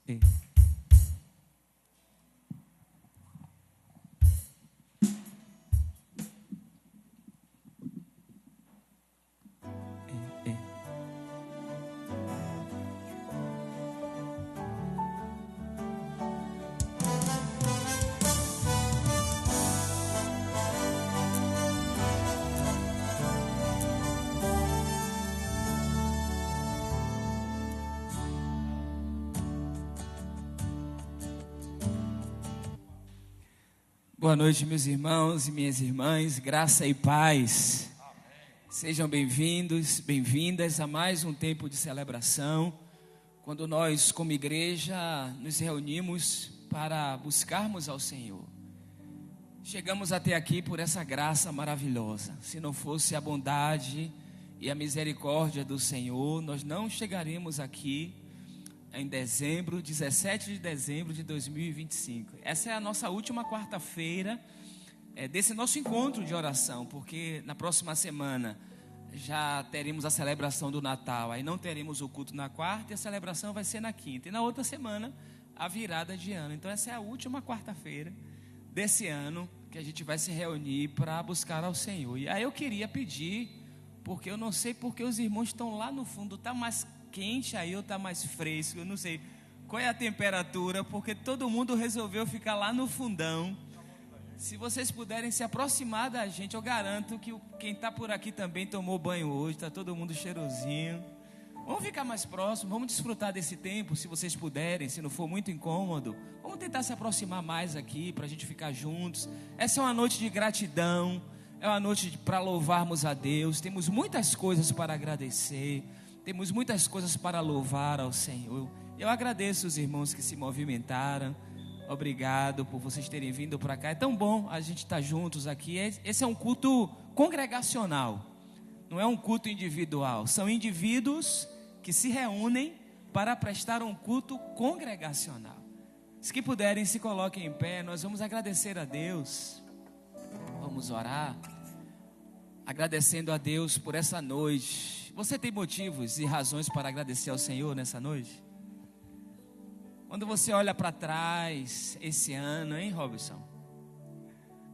E. Boa noite, meus irmãos e minhas irmãs, graça e paz. Amém. Sejam bem-vindos, bem-vindas a mais um tempo de celebração, quando nós, como igreja, nos reunimos para buscarmos ao Senhor. Chegamos até aqui por essa graça maravilhosa. Se não fosse a bondade e a misericórdia do Senhor, nós não chegaríamos aqui em dezembro, 17 de dezembro de 2025. Essa é a nossa última quarta-feira desse nosso encontro de oração, porque na próxima semana já teremos a celebração do Natal, aí não teremos o culto na quarta e a celebração vai ser na quinta, e na outra semana a virada de ano. Então essa é a última quarta-feira desse ano que a gente vai se reunir para buscar ao Senhor. E aí eu queria pedir, porque eu não sei porque os irmãos estão lá no fundo, está mais quente aí ou está mais fresco, eu não sei qual é a temperatura, porque todo mundo resolveu ficar lá no fundão. Se vocês puderem se aproximar da gente, eu garanto que quem está por aqui também tomou banho hoje, está todo mundo cheirosinho. Vamos ficar mais próximo, vamos desfrutar desse tempo, se vocês puderem, se não for muito incômodo. Vamos tentar se aproximar mais aqui, para a gente ficar juntos. Essa é uma noite de gratidão, é uma noite para louvarmos a Deus. Temos muitas coisas para agradecer, temos muitas coisas para louvar ao Senhor. Eu agradeço os irmãos que se movimentaram. Obrigado por vocês terem vindo para cá. É tão bom a gente estar juntos aqui. Esse é um culto congregacional, não é um culto individual. São indivíduos que se reúnem para prestar um culto congregacional. Se que puderem, se coloquem em pé. Nós vamos agradecer a Deus. Vamos orar, agradecendo a Deus por essa noite. Você tem motivos e razões para agradecer ao Senhor nessa noite? Quando você olha para trás esse ano, hein, Robson?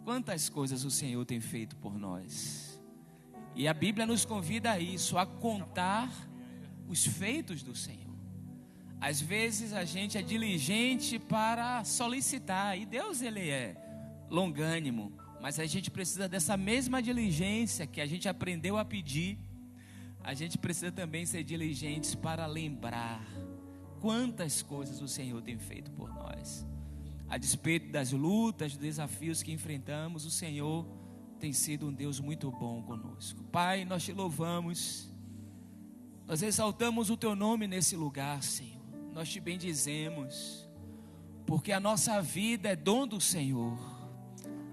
Quantas coisas o Senhor tem feito por nós? E a Bíblia nos convida a isso, a contar os feitos do Senhor. Às vezes a gente é diligente para solicitar, e Deus ele é longânimo, mas a gente precisa dessa mesma diligência que a gente aprendeu a pedir. A gente precisa também ser diligentes para lembrar quantas coisas o Senhor tem feito por nós. A despeito das lutas, dos desafios que enfrentamos, o Senhor tem sido um Deus muito bom conosco. Pai, nós te louvamos, nós exaltamos o teu nome nesse lugar, Senhor. Nós te bendizemos, porque a nossa vida é dom do Senhor.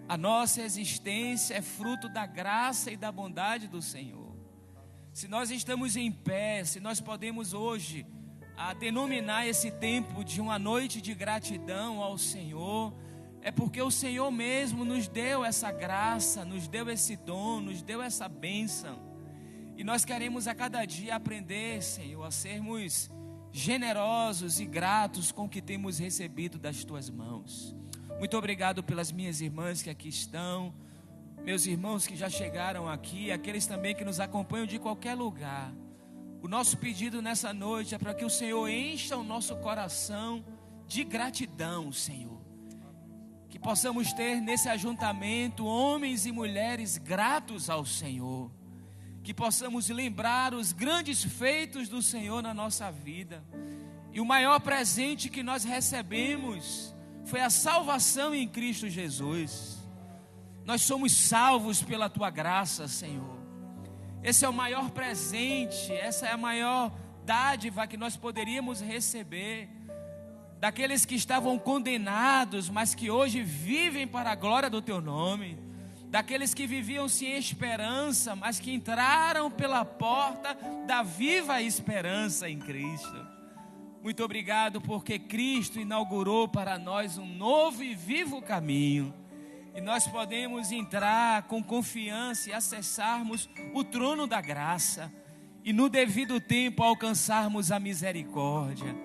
A nossa existência é fruto da graça e da bondade do Senhor. Se nós estamos em pé, se nós podemos hoje denominar esse tempo de uma noite de gratidão ao Senhor, é porque o Senhor mesmo nos deu essa graça, nos deu esse dom, nos deu essa bênção. E nós queremos a cada dia aprender, Senhor, a sermos generosos e gratos com o que temos recebido das tuas mãos. Muito obrigado pelas minhas irmãs que aqui estão, meus irmãos que já chegaram aqui, aqueles também que nos acompanham de qualquer lugar. O nosso pedido nessa noite é para que o Senhor encha o nosso coração de gratidão, Senhor. Que possamos ter nesse ajuntamento homens e mulheres gratos ao Senhor. Que possamos lembrar os grandes feitos do Senhor na nossa vida. E o maior presente que nós recebemos foi a salvação em Cristo Jesus. Nós somos salvos pela tua graça, Senhor. Esse é o maior presente, essa é a maior dádiva que nós poderíamos receber. Daqueles que estavam condenados, mas que hoje vivem para a glória do teu nome. Daqueles que viviam sem esperança, mas que entraram pela porta da viva esperança em Cristo. Muito obrigado porque Cristo inaugurou para nós um novo e vivo caminho. E nós podemos entrar com confiança e acessarmos o trono da graça. E no devido tempo alcançarmos a misericórdia.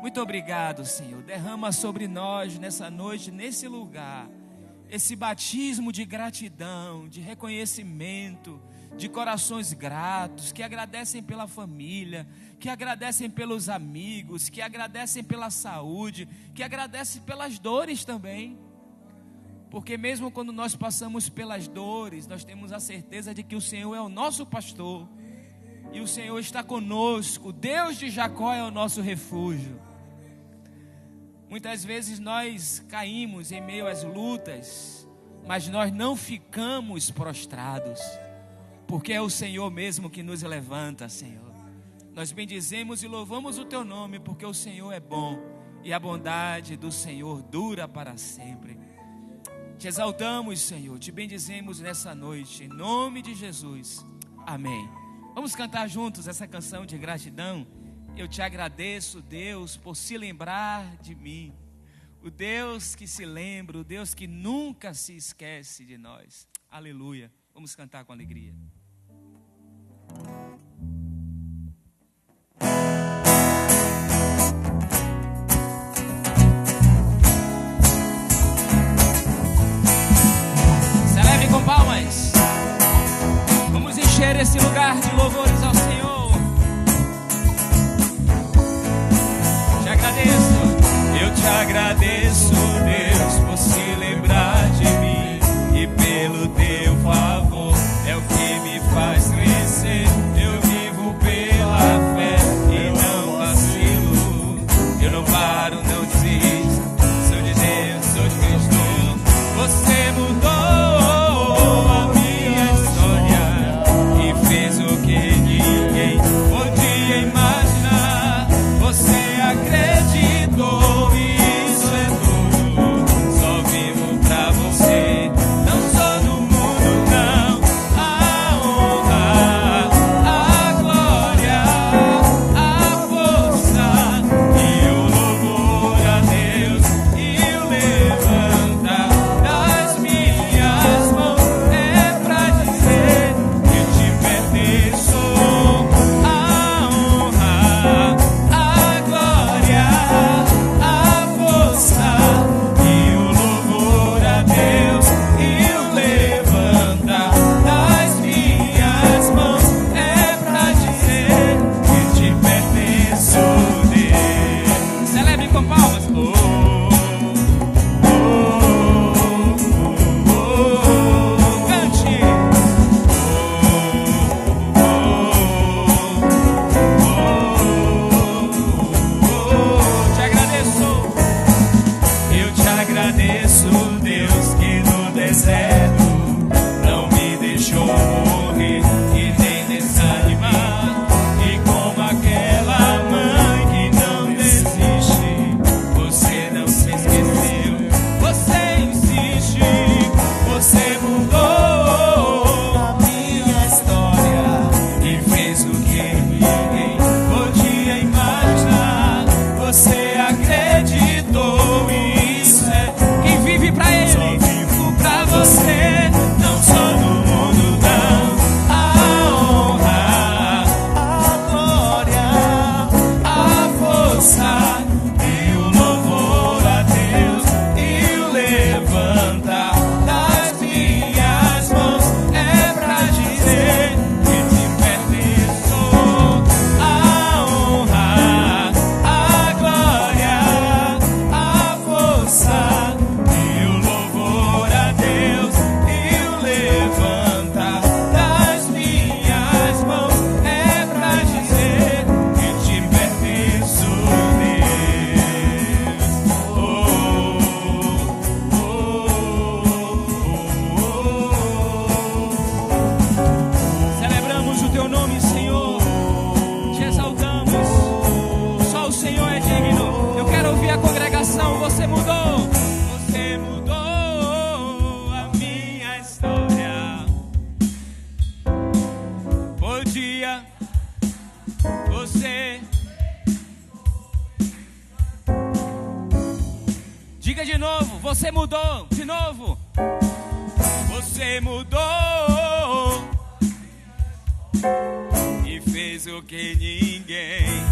Muito obrigado, Senhor. Derrama sobre nós nessa noite, nesse lugar, esse batismo de gratidão, de reconhecimento, de corações gratos, que agradecem pela família, que agradecem pelos amigos, que agradecem pela saúde, que agradecem pelas dores também. Porque mesmo quando nós passamos pelas dores, nós temos a certeza de que o Senhor é o nosso pastor, e o Senhor está conosco. Deus de Jacó é o nosso refúgio. Muitas vezes nós caímos em meio às lutas, mas nós não ficamos prostrados, porque é o Senhor mesmo que nos levanta, Senhor. Nós bendizemos e louvamos o Teu nome, porque o Senhor é bom e a bondade do Senhor dura para sempre. Te exaltamos, Senhor, te bendizemos nessa noite, em nome de Jesus, amém. Vamos cantar juntos essa canção de gratidão. Eu te agradeço, Deus, por se lembrar de mim. O Deus que se lembra, o Deus que nunca se esquece de nós. Aleluia. Vamos cantar com alegria. Celebre com palmas. Vamos encher esse lugar de louvores ao Senhor. Eu te agradeço, Deus, por se lembrar de mim, e pelo teu favor é o que me faz crescer. Eu vivo pela fé e não vacilo, eu não paro, não desisto. Sou de Deus, sou de Cristo. Você mudou a minha história e fez o que ninguém podia imaginar. Você acreditou, isso é tudo, só vivo pra você, não sou do mundo não. A honra, a glória, a força e o louvor a Deus, e o levanta das minhas mãos é pra dizer que te pertenço. A honra, a glória, a força e o louvor a Deus, e o levanta das minhas mãos é pra dizer que te pertenço, Deus. Celebre com palmas. Cante. Te agradeço. Eu te agradeço, Deus, que no deserto não me deixou morrer e nem desanimar. E como aquela mãe que não desiste, você não se esqueceu, você insiste. Você mudou a minha história e fez o que ninguém podia imaginar. Você acreditou, isso é quem vive pra Ele, só vivo pra você, não sou do mundo não. A honra, a glória, a força e o louvor a Deus, e o levanta das minhas mãos é pra dizer que te pertenço. A honra, a glória, a força e o louvor a Deus, e o levanta das minhas mãos é pra dizer que te pertenço, Deus. Celebramos o teu nome, Senhor. Te exaltamos. Só o Senhor é digno. Eu quero ouvir a congregação. Você mudou. Você mudou a minha história. Podia você. Diga de novo. Você mudou. De novo. Você mudou e fez o que ninguém.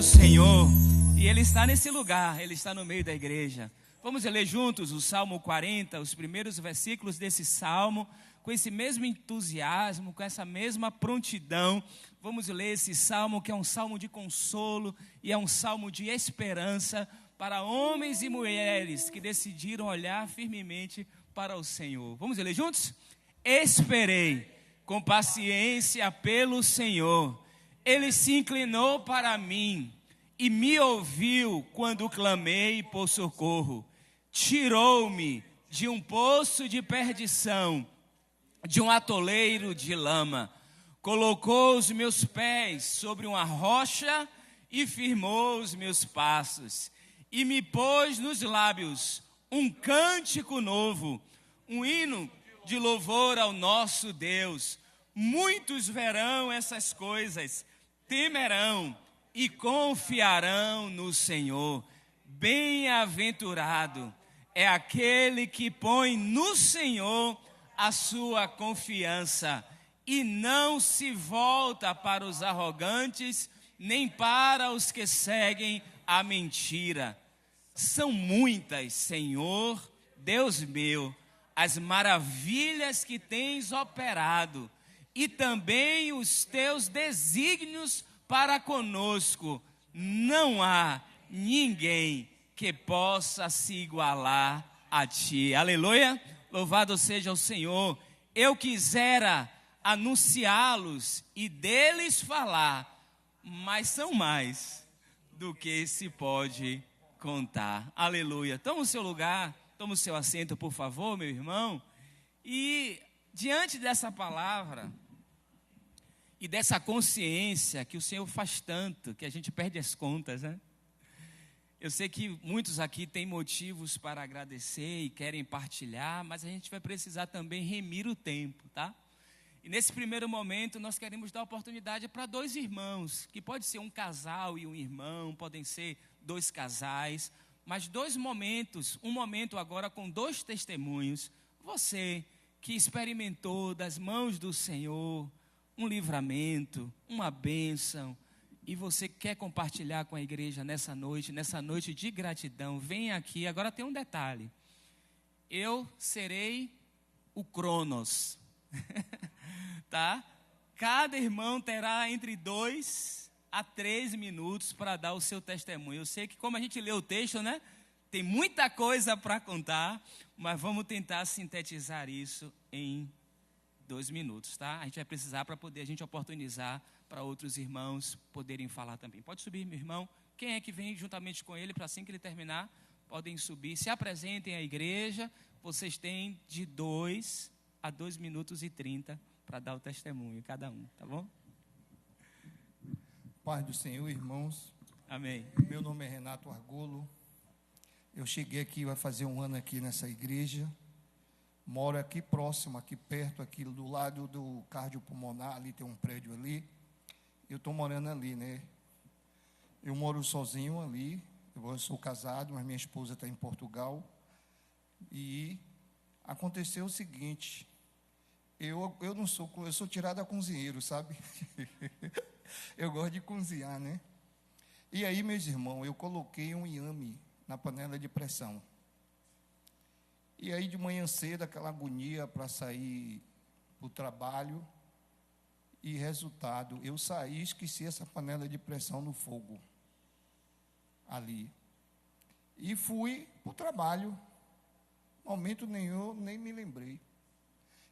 Senhor. E Ele está nesse lugar, Ele está no meio da igreja. Vamos ler juntos o Salmo 40, os primeiros versículos desse Salmo, com esse mesmo entusiasmo, com essa mesma prontidão. Vamos ler esse Salmo, que é um Salmo de consolo e é um Salmo de esperança para homens e mulheres que decidiram olhar firmemente para o Senhor. Vamos ler juntos? Esperei com paciência pelo Senhor. Ele se inclinou para mim e me ouviu quando clamei por socorro. Tirou-me de um poço de perdição, de um atoleiro de lama. Colocou os meus pés sobre uma rocha e firmou os meus passos. E me pôs nos lábios um cântico novo, um hino de louvor ao nosso Deus. Muitos verão essas coisas, temerão e confiarão no Senhor. Bem-aventurado é aquele que põe no Senhor a sua confiança e não se volta para os arrogantes, nem para os que seguem a mentira. São muitas, Senhor, Deus meu, as maravilhas que tens operado e também os teus desígnios para conosco. Não há ninguém que possa se igualar a ti. Aleluia, louvado seja o Senhor. Eu quisera anunciá-los e deles falar, mas são mais do que se pode contar. Aleluia. Toma o seu lugar, toma o seu assento, por favor, meu irmão. E diante dessa palavra e dessa consciência que o Senhor faz tanto, que a gente perde as contas, né? Eu sei que muitos aqui têm motivos para agradecer e querem partilhar, mas a gente vai precisar também remir o tempo, tá? E nesse primeiro momento nós queremos dar oportunidade para dois irmãos, que pode ser um casal e um irmão, podem ser dois casais, mas dois momentos, um momento agora com dois testemunhos. Você que experimentou das mãos do Senhor um livramento, uma bênção, e você quer compartilhar com a igreja nessa noite de gratidão, vem aqui. Agora tem um detalhe, eu serei o Cronos, tá? Cada irmão terá entre 2 a 3 minutos para dar o seu testemunho. Eu sei que como a gente lê o texto, né, tem muita coisa para contar, mas vamos tentar sintetizar isso em 2 minutos, tá? A gente vai precisar para poder a gente oportunizar para outros irmãos poderem falar também. Pode subir, meu irmão. Quem é que vem juntamente com ele, para assim que ele terminar, podem subir. Se apresentem à igreja. Vocês têm de 2 a 2 minutos e 30 para dar o testemunho, cada um, tá bom? Paz do Senhor, irmãos. Amém. Meu nome é Renato Argolo. Eu cheguei aqui, vai fazer 1 ano aqui nessa igreja. Moro aqui próximo, aqui perto, aqui do lado do cardiopulmonar, ali tem um prédio ali. Eu estou morando ali, né? Eu moro sozinho ali. Eu sou casado, mas minha esposa está em Portugal. E aconteceu o seguinte: eu sou tirado a cozinheiro, sabe? Eu gosto de cozinhar, né? E aí, meus irmãos, eu coloquei um inhame na panela de pressão. E aí, de manhã cedo, aquela agonia para sair para o trabalho. E resultado, eu saí e esqueci essa panela de pressão no fogo. Ali. E fui para o trabalho. Momento nenhum, nem me lembrei.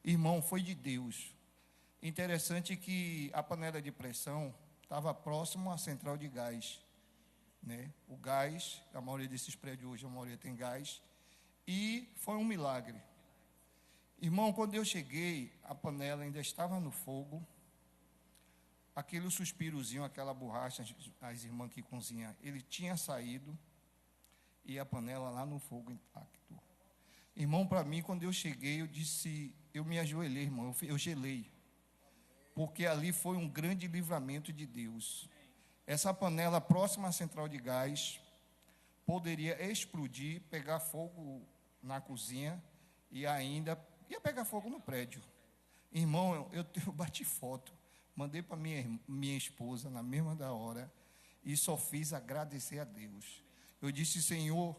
Irmão, foi de Deus. Interessante que a panela de pressão estava próximo à central de gás, né? O gás, a maioria desses prédios hoje, a maioria tem gás. E foi um milagre. Irmão, quando eu cheguei, a panela ainda estava no fogo. Aquele suspirozinho, aquela borracha, as irmãs que cozinham, ele tinha saído. E a panela lá no fogo intacto. Irmão, para mim, quando eu cheguei, eu me ajoelhei, irmão, eu gelei. Porque ali foi um grande livramento de Deus. Essa panela próxima à central de gás poderia explodir, pegar fogo na cozinha e ainda ia pegar fogo no prédio. Irmão, eu bati foto, mandei para minha esposa na mesma da hora. e só fiz agradecer a Deus. Eu disse: Senhor,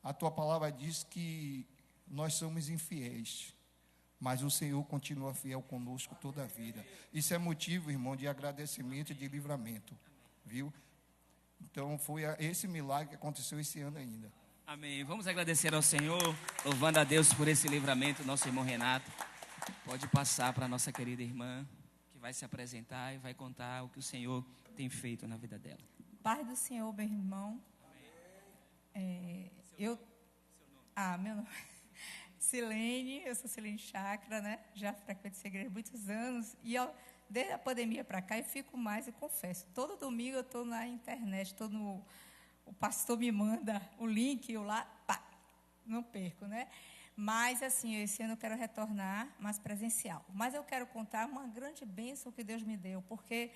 a tua palavra diz que nós somos infiéis, mas o Senhor continua fiel conosco toda a vida. Isso é motivo, irmão, de agradecimento e de livramento, viu? Então foi esse milagre que aconteceu esse ano ainda. Amém. Vamos agradecer ao Senhor, louvando a Deus por esse livramento, nosso irmão Renato. Pode passar para a nossa querida irmã, que vai se apresentar e vai contar o que o Senhor tem feito na vida dela. Paz do Senhor, meu irmão. Meu nome é Silene, eu sou Silene Chakra, né? Já frequento essa igreja há muitos anos. E desde a pandemia para cá, eu fico mais, eu confesso. Todo domingo eu estou na internet, o pastor me manda o link, eu lá, pá, não perco, né? Mas, assim, esse ano eu quero retornar mais presencial. Mas eu quero contar uma grande bênção que Deus me deu, porque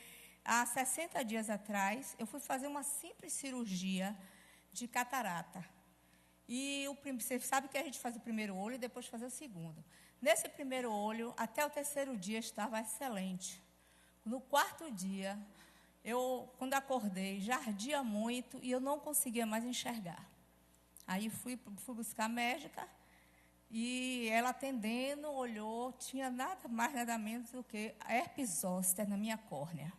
há 60 dias atrás, eu fui fazer uma simples cirurgia de catarata. E você sabe que a gente faz o primeiro olho e depois faz o segundo. Nesse primeiro olho, até o terceiro dia estava excelente. No quarto dia, quando acordei, já ardia muito e eu não conseguia mais enxergar. Aí fui buscar a médica e ela atendendo, olhou, tinha nada mais, nada menos do que a herpes zoster na minha córnea.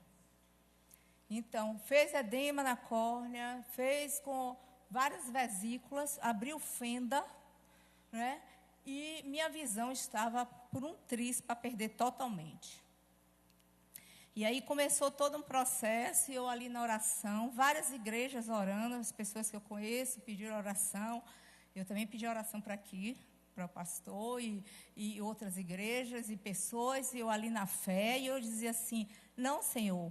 Então, fez edema na córnea, fez com várias vesículas, abriu fenda, né? E minha visão estava por um triz para perder totalmente. E aí começou todo um processo, e eu ali na oração, várias igrejas orando, as pessoas que eu conheço pediram oração, eu também pedi oração para aqui, para o pastor e outras igrejas e pessoas, e eu ali na fé, e eu dizia assim: não, Senhor,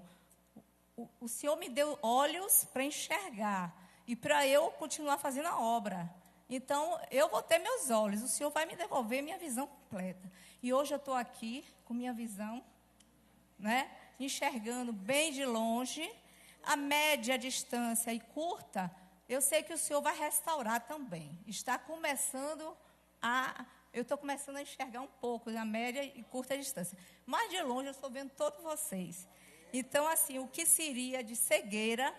o Senhor me deu olhos para enxergar, e para eu continuar fazendo a obra. Então, eu vou ter meus olhos, o Senhor vai me devolver minha visão completa. E hoje eu estou aqui com minha visão, né, enxergando bem de longe, a média distância e curta, eu sei que o Senhor vai restaurar também. Eu estou começando a enxergar um pouco na média e curta distância. Mas de longe eu estou vendo todos vocês. Então, assim, o que seria de cegueira,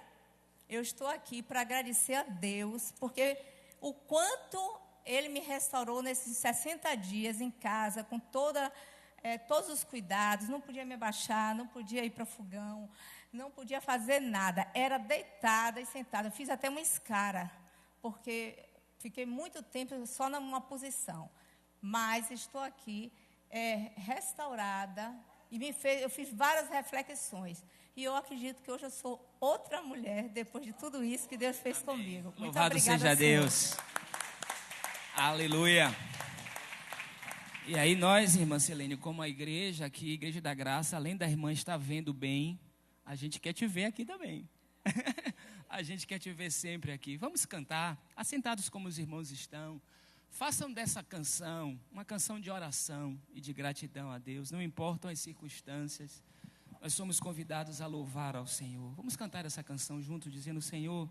eu estou aqui para agradecer a Deus, porque o quanto Ele me restaurou nesses 60 dias em casa, com todos os cuidados, não podia me abaixar, não podia ir para fogão, não podia fazer nada, era deitada e sentada. Eu fiz até uma escara, porque fiquei muito tempo só numa posição. Mas estou aqui restaurada, e eu fiz várias reflexões. E eu acredito que hoje eu sou outra mulher, depois de tudo isso que Deus fez comigo. Muito Louvado obrigada, seja Senhor. Deus. Aleluia. E aí nós, irmã Silene, como a igreja aqui, Igreja da Graça, além da irmã estar vendo bem, a gente quer te ver aqui também. A gente quer te ver sempre aqui. Vamos cantar, assentados como os irmãos estão. Façam dessa canção uma canção de oração e de gratidão a Deus. Não importam as circunstâncias, nós somos convidados a louvar ao Senhor. Vamos cantar essa canção juntos, dizendo: Senhor,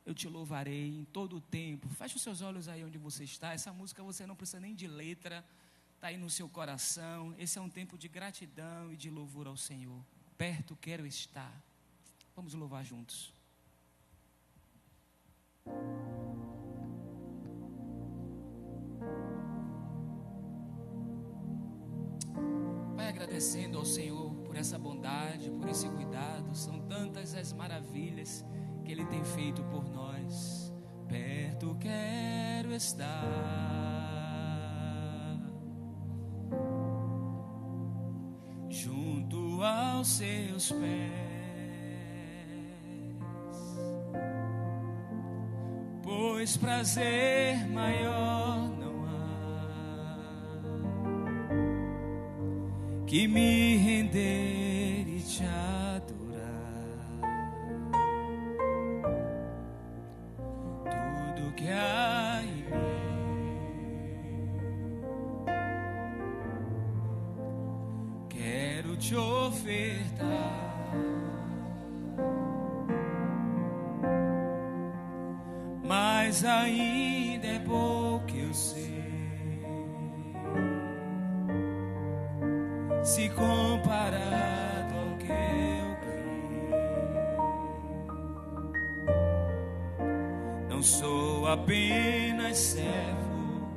eu te louvarei em todo o tempo. Feche os seus olhos aí onde você está. Essa música você não precisa nem de letra, está aí no seu coração. Esse é um tempo de gratidão e de louvor ao Senhor. Perto quero estar. Vamos louvar juntos. Vai agradecendo ao Senhor por essa bondade, por esse cuidado. São tantas as maravilhas que Ele tem feito por nós. Perto quero estar, junto aos seus pés, pois prazer maior não há que me render e te adorar. Tudo que há em mim quero te ofertar. Mas ainda é pouco eu sei, se comparado ao que eu ganhei. apenas servo,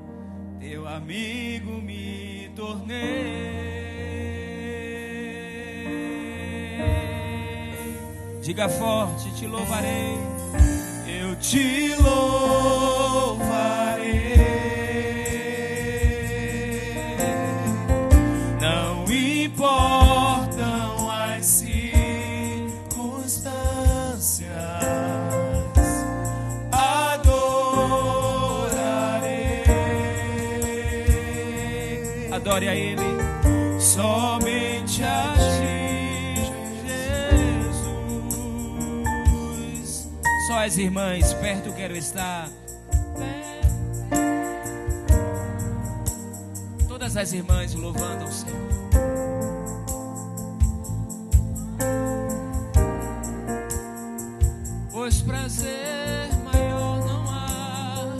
teu amigo me tornei. Diga forte, te louvarei, eu te louvarei. Não importam as circunstâncias, adorarei. Adore a Ele, somente a Ti, Jesus. Só as irmãs, perto quero estar. Todas as irmãs louvando o Senhor. Pois prazer maior não há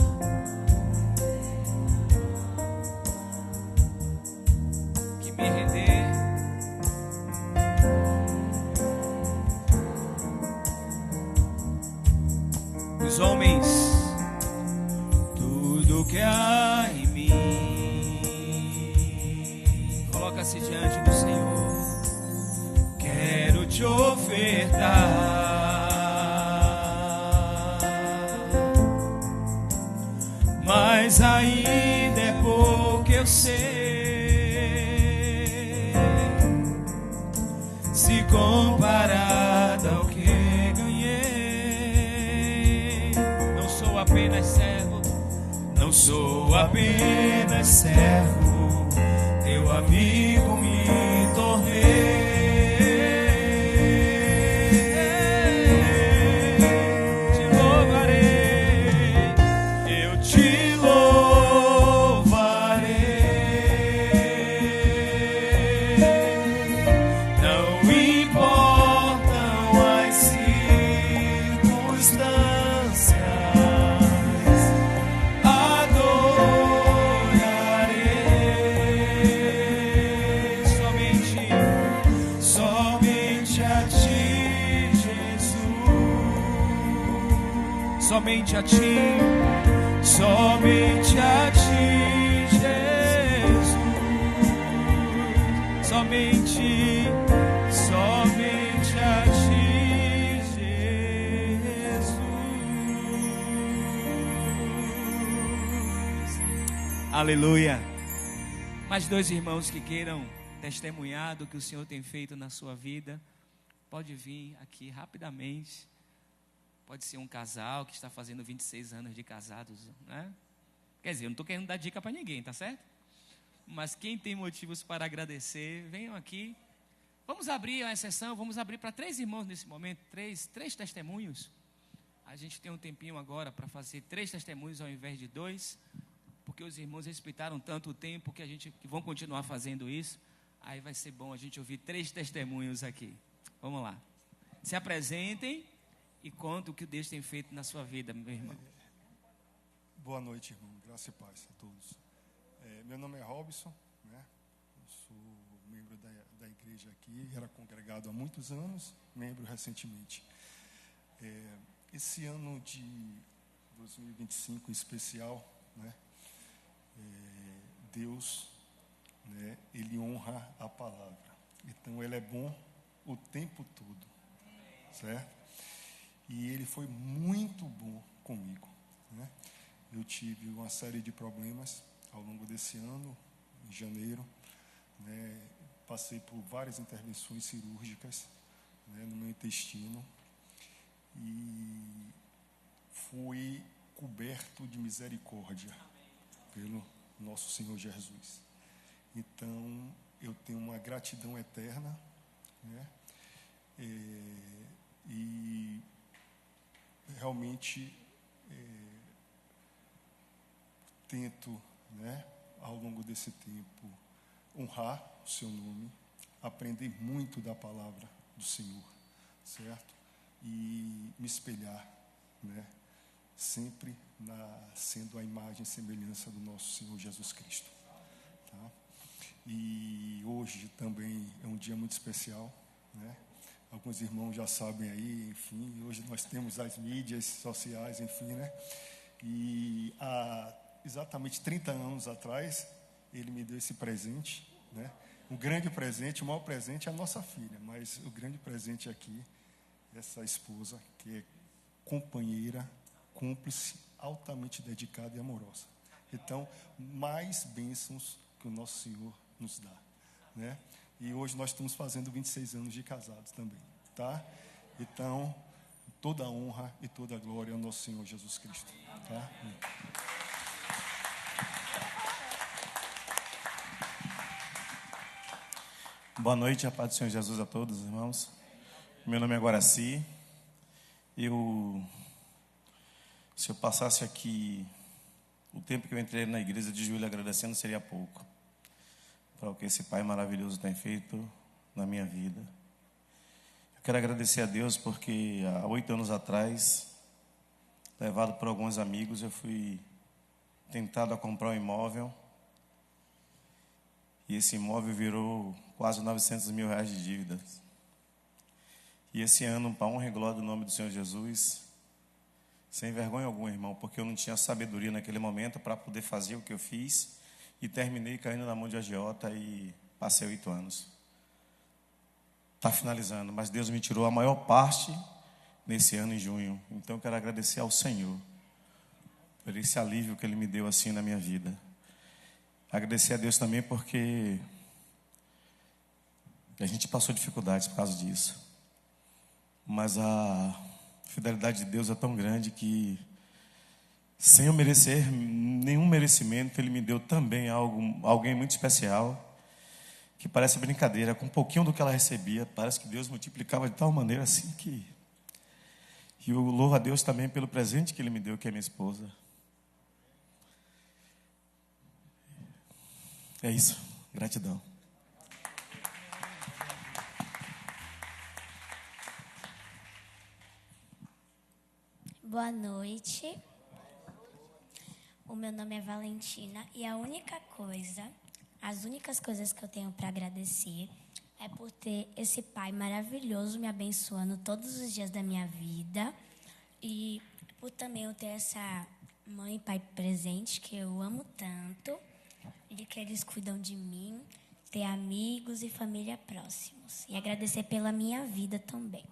que me render. Os homens, tudo que há em mim, coloca-se diante do Senhor. Quero te ofertar, mas ainda é pouco, eu sei, se comparado ao que ganhei. Não sou apenas servo, não sou apenas servo, teu amigo me tornei. Somente a Ti, somente a Ti, Jesus. Somente a Ti, Jesus. Aleluia. Mais dois irmãos que queiram testemunhar do que o Senhor tem feito na sua vida, pode vir aqui rapidamente. Pode ser um casal que está fazendo 26 anos de casados, né? Quer dizer, eu não estou querendo dar dica para ninguém, tá certo? Mas quem tem motivos para agradecer, venham aqui. Vamos abrir a sessão, vamos abrir para 3 irmãos nesse momento, três testemunhos. A gente tem um tempinho agora para fazer 3 testemunhos ao invés de 2, porque os irmãos respeitaram tanto o tempo que vão continuar fazendo isso. Aí vai ser bom a gente ouvir 3 testemunhos aqui. Vamos lá. Se apresentem e conta o que Deus tem feito na sua vida, meu irmão. Boa noite, irmão. Graça e paz a todos. Meu nome é Robson, né? Eu sou membro da igreja aqui, era congregado há muitos anos, membro recentemente. Esse ano de 2025 em especial, né? Deus, né? Ele honra a palavra. Então, Ele é bom o tempo todo, certo? E Ele foi muito bom comigo, né? Eu tive uma série de problemas ao longo desse ano, em janeiro, né? Passei por várias intervenções cirúrgicas, né, no meu intestino e fui coberto de misericórdia pelo nosso Senhor Jesus. Então, eu tenho uma gratidão eterna, né? E realmente tento, né, ao longo desse tempo, honrar o seu nome, aprender muito da palavra do Senhor, certo? E me espelhar, né, sempre sendo a imagem e semelhança do nosso Senhor Jesus Cristo, tá? E hoje também é um dia muito especial, né? Alguns irmãos já sabem aí, enfim, hoje nós temos as mídias sociais, enfim, né? E há exatamente 30 anos atrás, ele me deu esse presente, né? O grande presente, o maior presente é a nossa filha, mas o grande presente aqui, essa esposa, que é companheira, cúmplice, altamente dedicada e amorosa. Então, mais bênçãos que o nosso Senhor nos dá, né? E hoje nós estamos fazendo 26 anos de casados também, tá? Então, toda a honra e toda a glória ao nosso Senhor Jesus Cristo, tá? Boa noite, a paz do Senhor Jesus a todos, irmãos. Meu nome é Guaraci. Se eu passasse aqui o tempo que eu entrei na igreja de joelho agradecendo, seria pouco para o que esse Pai maravilhoso tem feito na minha vida. Eu quero agradecer a Deus porque há 8 anos atrás, levado por alguns amigos, eu fui tentado a comprar um imóvel. E esse imóvel virou quase 900 mil reais de dívidas. E esse ano, para honra e glória do nome do Senhor Jesus, sem vergonha alguma, irmão, porque eu não tinha sabedoria naquele momento para poder fazer o que eu fiz, e terminei caindo na mão de agiota e passei 8 anos. Está finalizando, mas Deus me tirou a maior parte nesse ano, em junho. Então eu quero agradecer ao Senhor por esse alívio que Ele me deu assim na minha vida. Agradecer a Deus também porque a gente passou dificuldades por causa disso. Mas a fidelidade de Deus é tão grande que, sem eu merecer nenhum merecimento, Ele me deu também alguém muito especial, que parece brincadeira, com um pouquinho do que ela recebia, parece que Deus multiplicava de tal maneira assim que... E eu louvo a Deus também pelo presente que Ele me deu, que é minha esposa. É isso, gratidão. Boa noite. O meu nome é Valentina e as únicas coisas que eu tenho para agradecer é por ter esse Pai maravilhoso me abençoando todos os dias da minha vida e por também eu ter essa mãe e pai presente que eu amo tanto. E que eles cuidam de mim, ter amigos e família próximos. E agradecer pela minha vida também.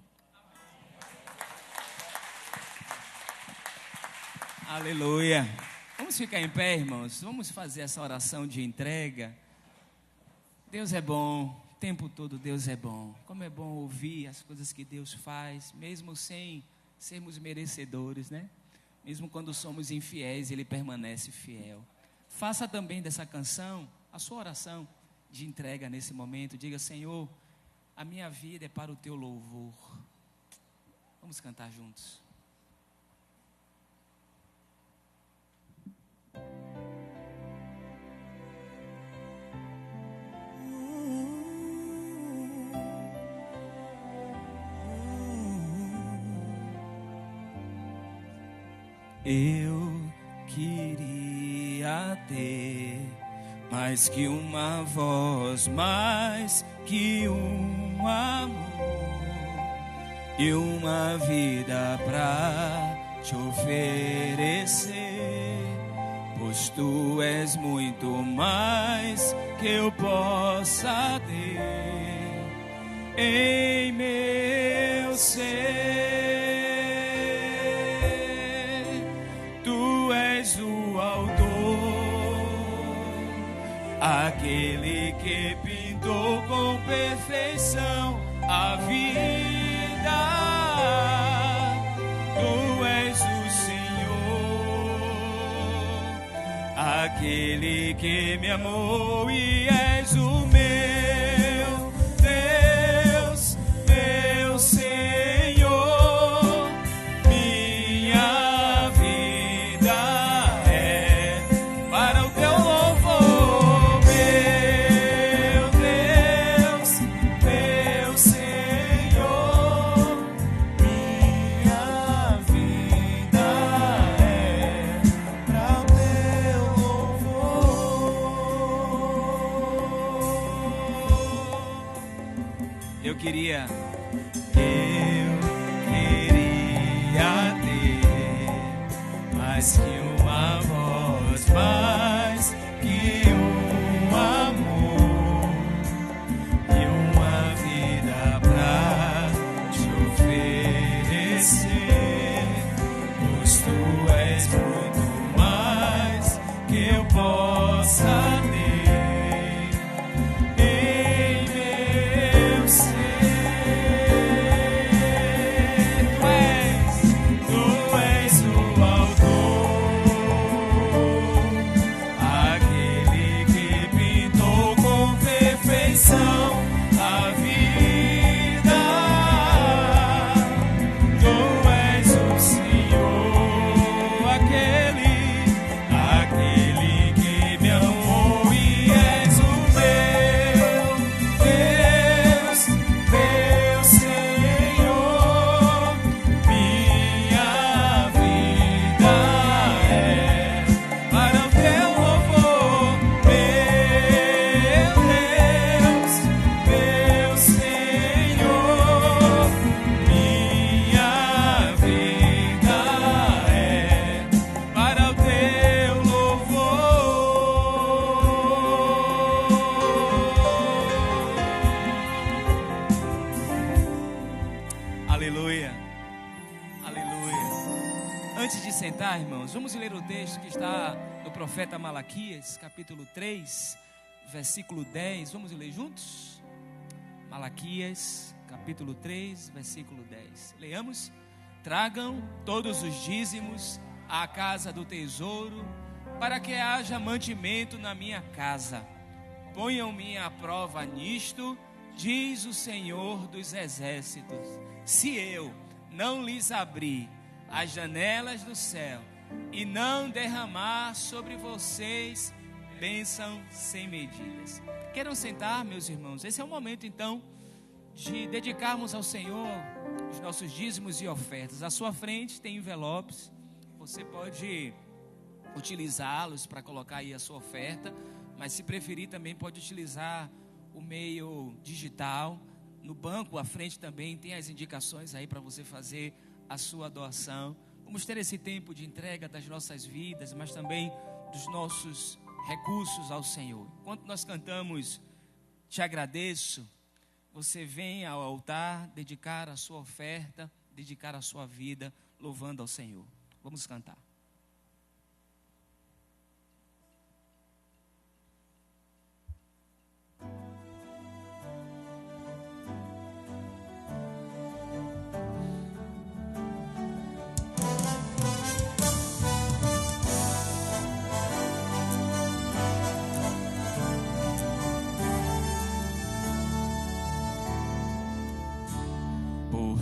Aleluia. Vamos ficar em pé, irmãos. Vamos fazer essa oração de entrega. Deus é bom, o tempo todo Deus é bom. Como é bom ouvir as coisas que Deus faz, mesmo sem sermos merecedores, né? Mesmo quando somos infiéis, Ele permanece fiel. Faça também dessa canção a sua oração de entrega nesse momento. Diga: Senhor, a minha vida é para o teu louvor. Vamos cantar juntos. Eu queria ter mais que uma voz, mais que um amor e uma vida pra te oferecer, pois tu és muito mais que eu possa ter em meu ser. O autor, aquele que pintou com perfeição a vida. Tu és o Senhor, aquele que me amou e és o meu Deus, meu Senhor. Eu queria ter mais que sentar, irmãos, vamos ler o texto que está no profeta Malaquias, capítulo 3, versículo 10. Vamos ler juntos? Malaquias, capítulo 3, versículo 10. Leamos: tragam todos os dízimos à casa do tesouro, para que haja mantimento na minha casa. Ponham-me à prova nisto, diz o Senhor dos exércitos, se eu não lhes abrir as janelas do céu e não derramar sobre vocês bênção sem medidas. Queiram sentar, meus irmãos? Esse é o momento então de dedicarmos ao Senhor os nossos dízimos e ofertas. À sua frente tem envelopes, você pode utilizá-los para colocar aí a sua oferta, mas se preferir também pode utilizar o meio digital. No banco à frente também tem as indicações aí para você fazer a sua doação. Vamos ter esse tempo de entrega das nossas vidas, mas também dos nossos recursos ao Senhor. Enquanto nós cantamos Te Agradeço, você vem ao altar dedicar a sua oferta, dedicar a sua vida, louvando ao Senhor. Vamos cantar.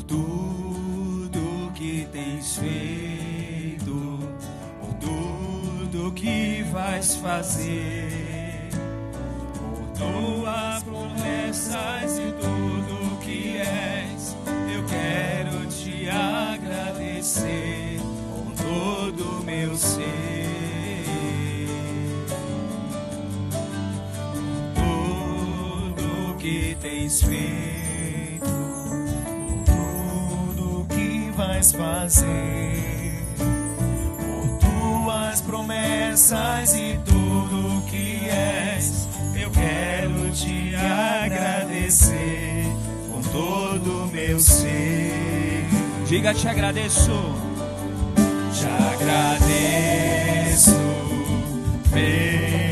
Tudo que tens feito, por tudo que vais fazer, por tuas promessas e tudo que és, eu quero te agradecer com todo o meu ser. Por tudo que tens feito, vais fazer, por tuas promessas e tudo que és, eu quero te agradecer com todo o meu ser. Diga: te agradeço. Te agradeço,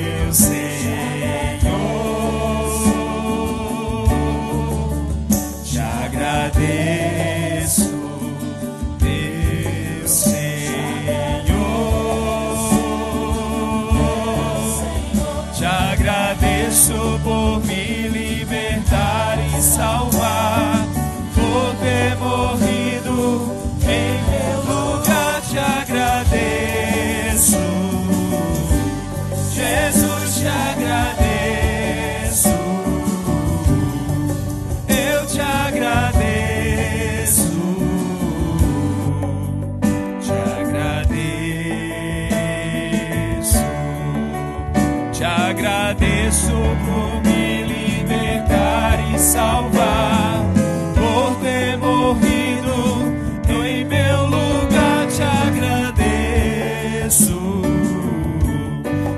meu Senhor. Te agradeço, por me libertar e salvar, por ter morrido em meu lugar. Te agradeço, Jesus, te agradeço, eu te agradeço, te agradeço, te agradeço por me libertar e salvar, por ter morrido em meu lugar. Te agradeço,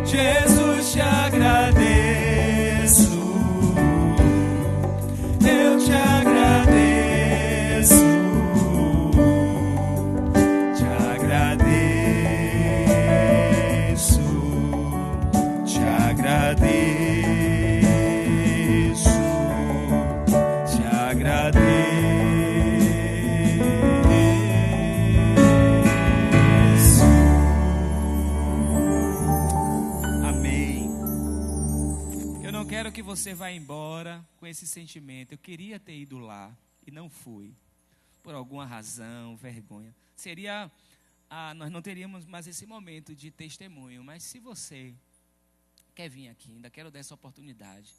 Jesus, te agradeço, eu te agradeço, te agradeço, te agradeço. quero que você vá embora com esse sentimento. Eu queria ter ido lá e não fui. Por alguma razão, vergonha. Nós não teríamos mais esse momento de testemunho. Mas se você quer vir aqui, ainda quero dar essa oportunidade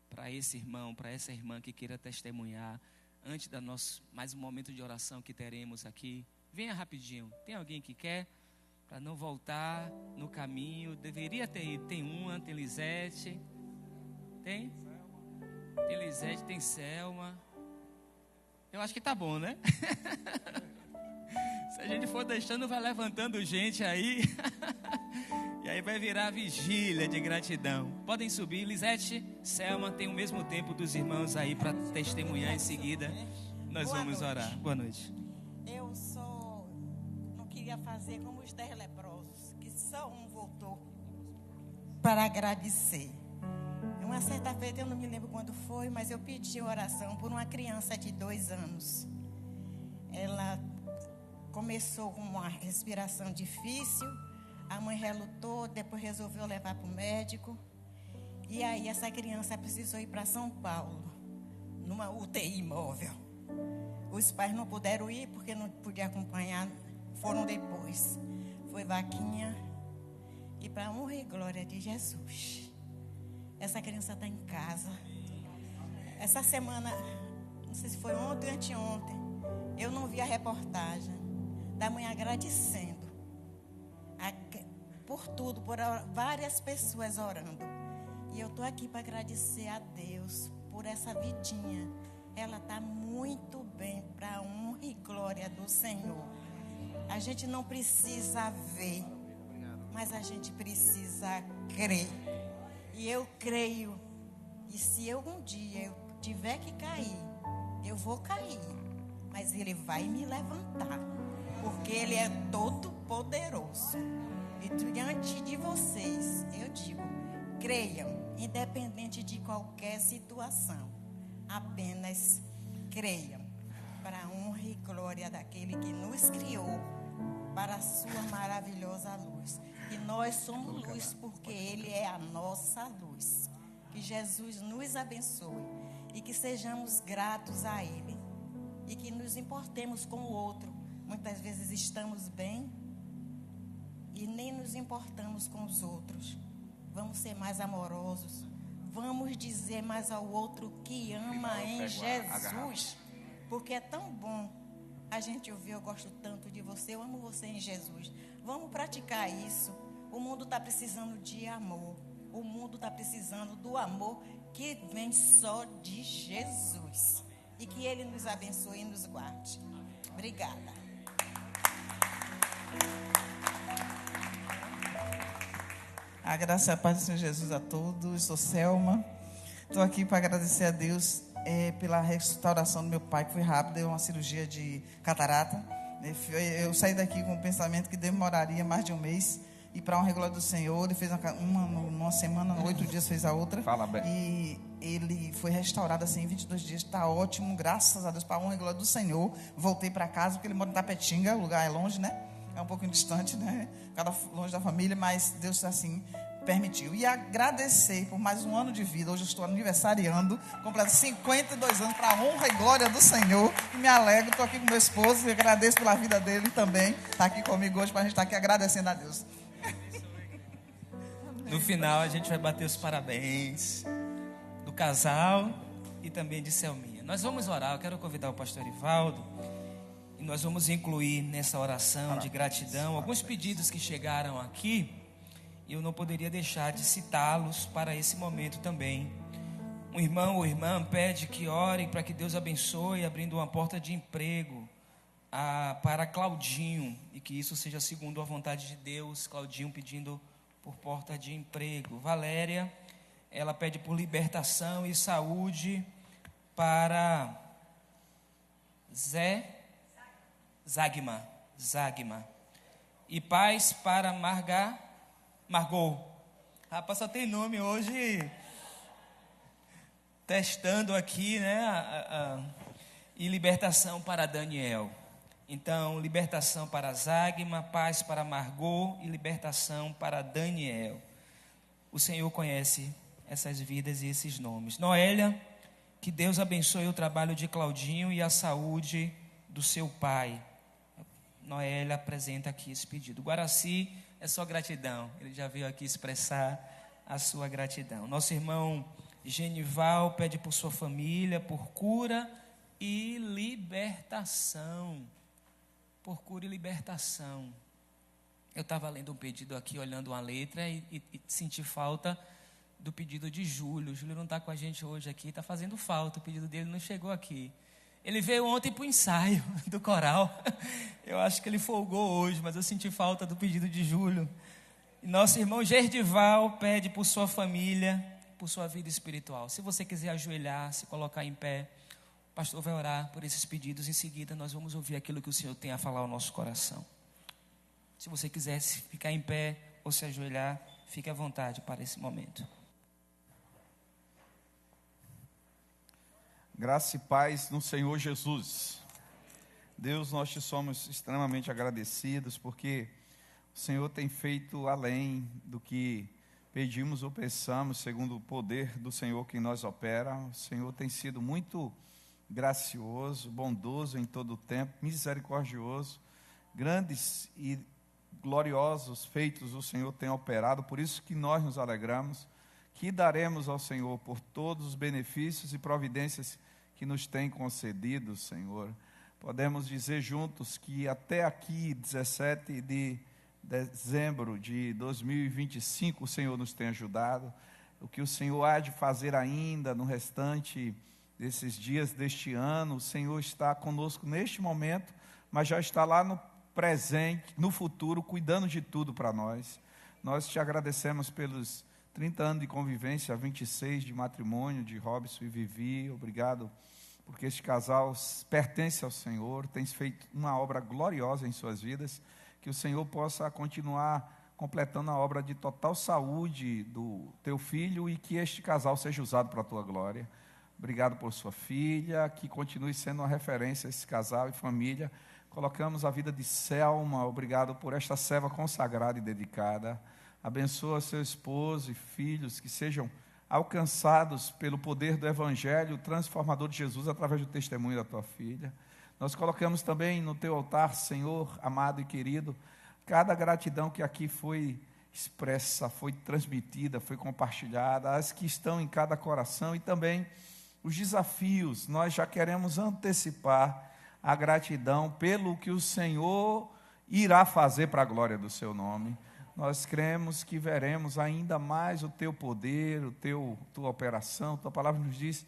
para esse irmão, para essa irmã que queira testemunhar, antes da mais um momento de oração que teremos aqui. Venha rapidinho. Tem alguém que quer? Para não voltar no caminho. Deveria ter ido. Tem Lisete. Tem? Tem Lisete, tem Selma. Eu acho que tá bom, né? Se a gente for deixando, vai levantando gente aí. E aí vai virar vigília de gratidão. Podem subir. Lisete, Selma, tem o mesmo tempo dos irmãos aí para testemunhar em seguida. Nós vamos orar. Boa noite. Não queria fazer como os 10 leprosos, que só um voltou para agradecer. Uma certa feita, eu não me lembro quando foi, mas eu pedi oração por uma criança de 2 anos. Ela começou com uma respiração difícil, a mãe relutou, depois resolveu levar para o médico. E aí essa criança precisou ir para São Paulo, numa UTI móvel. Os pais não puderam ir porque não podiam acompanhar, foram depois. Foi vaquinha. E para a honra e glória de Jesus, essa criança está em casa. Essa semana, não sei se foi ontem ou anteontem, eu não vi a reportagem da mãe agradecendo por tudo, por várias pessoas orando. E eu estou aqui para agradecer a Deus por essa vidinha. Ela está muito bem, para a honra e glória do Senhor. A gente não precisa ver, mas a gente precisa crer. E eu creio. E se algum dia eu tiver que cair, eu vou cair. Mas Ele vai me levantar. Porque Ele é todo poderoso. E diante de vocês, eu digo, creiam, independente de qualquer situação. Apenas creiam, para a honra e glória daquele que nos criou, para a sua maravilhosa luz. E nós somos luz porque Ele é a nossa luz. Que Jesus nos abençoe e que sejamos gratos a Ele e que nos importemos com o outro. Muitas vezes estamos bem e nem nos importamos com os outros. Vamos ser mais amorosos. Vamos dizer mais ao outro que ama em Jesus. Porque é tão bom a gente ouvir, eu gosto tanto de você, eu amo você em Jesus. Vamos praticar isso. O mundo está precisando de amor. O mundo está precisando do amor que vem só de Jesus. E que Ele nos abençoe e nos guarde. Obrigada. A graça e a paz do Senhor Jesus a todos. Sou Selma. Estou aqui para agradecer a Deus pela restauração do meu pai, que foi rápida. É uma cirurgia de catarata. Eu saí daqui com o pensamento que demoraria mais de um mês. E para uma glória do Senhor, ele fez uma semana, 8 dias fez a outra. Fala bem. E ele foi restaurado assim em 22 dias. Está ótimo, graças a Deus, para uma glória do Senhor. Voltei para casa, porque ele mora em Tapetinga, o lugar é longe, né? É um pouquinho distante, né? Longe da família, mas Deus assim permitiu. E agradecer por mais um ano de vida. Hoje eu estou aniversariando, completo 52 anos, para a honra e glória do Senhor. E me alegro, estou aqui com meu esposo e agradeço pela vida dele também. Está aqui comigo hoje para a gente estar aqui agradecendo a Deus. No final a gente vai bater os parabéns do casal e também de Selminha. Nós vamos orar, eu quero convidar o pastor Ivaldo. E nós vamos incluir nessa oração de gratidão alguns pedidos que chegaram aqui. E eu não poderia deixar de citá-los para esse momento também. Um irmão ou irmã pede que orem para que Deus abençoe, abrindo uma porta de emprego para Claudinho. E que isso seja segundo a vontade de Deus. Claudinho pedindo por porta de emprego. Valéria, ela pede por libertação e saúde para Zagma. E paz para Margot. Rapaz, só tem nome hoje. Testando aqui, né? E libertação para Daniel. Então, libertação para Zagma, paz para Margot e libertação para Daniel. O Senhor conhece essas vidas e esses nomes. Noélia, que Deus abençoe o trabalho de Claudinho e a saúde do seu pai. Noélia apresenta aqui esse pedido. Guaraci, é só gratidão. Ele já veio aqui expressar a sua gratidão. Nosso irmão Genival pede por sua família, por cura e libertação. Por cura e libertação. Eu estava lendo um pedido aqui, olhando uma letra e senti falta do pedido de Júlio. Júlio não está com a gente hoje aqui, está fazendo falta, o pedido dele não chegou aqui. Ele veio ontem para o ensaio do coral. Eu acho que ele folgou hoje, mas eu senti falta do pedido de Júlio. E nosso irmão Gerdival pede por sua família, por sua vida espiritual. Se você quiser ajoelhar, se colocar em pé, o pastor vai orar por esses pedidos. Em seguida, nós vamos ouvir aquilo que o Senhor tem a falar ao nosso coração. Se você quiser ficar em pé ou se ajoelhar, fique à vontade para esse momento. Graça e paz no Senhor Jesus. Deus, nós te somos extremamente agradecidos porque o Senhor tem feito além do que pedimos ou pensamos, segundo o poder do Senhor que em nós opera. O Senhor tem sido muito gracioso, bondoso em todo o tempo, misericordioso. Grandes e gloriosos feitos o Senhor tem operado, por isso que nós nos alegramos, que daremos ao Senhor por todos os benefícios e providências que nos tem concedido, Senhor. Podemos dizer juntos que até aqui, 17 de dezembro de 2025, o Senhor nos tem ajudado. O que o Senhor há de fazer ainda no restante desses dias deste ano, o Senhor está conosco neste momento, mas já está lá no presente, no futuro, cuidando de tudo para nós. Nós te agradecemos pelos 30 anos de convivência, 26 de matrimônio de Robson e Vivi. Obrigado, porque este casal pertence ao Senhor, tem feito uma obra gloriosa em suas vidas, que o Senhor possa continuar completando a obra de total saúde do teu filho e que este casal seja usado para a tua glória. Obrigado por sua filha, que continue sendo uma referência a esse casal e família. Colocamos a vida de Selma, obrigado por esta serva consagrada e dedicada. Abençoa seu esposo e filhos, que sejam alcançados pelo poder do Evangelho transformador de Jesus através do testemunho da tua filha. Nós colocamos também no teu altar, Senhor, amado e querido, cada gratidão que aqui foi expressa, foi transmitida, foi compartilhada, as que estão em cada coração e também os desafios. Nós já queremos antecipar a gratidão pelo que o Senhor irá fazer para a glória do seu nome. Nós cremos que veremos ainda mais o teu poder, tua operação. Tua palavra nos diz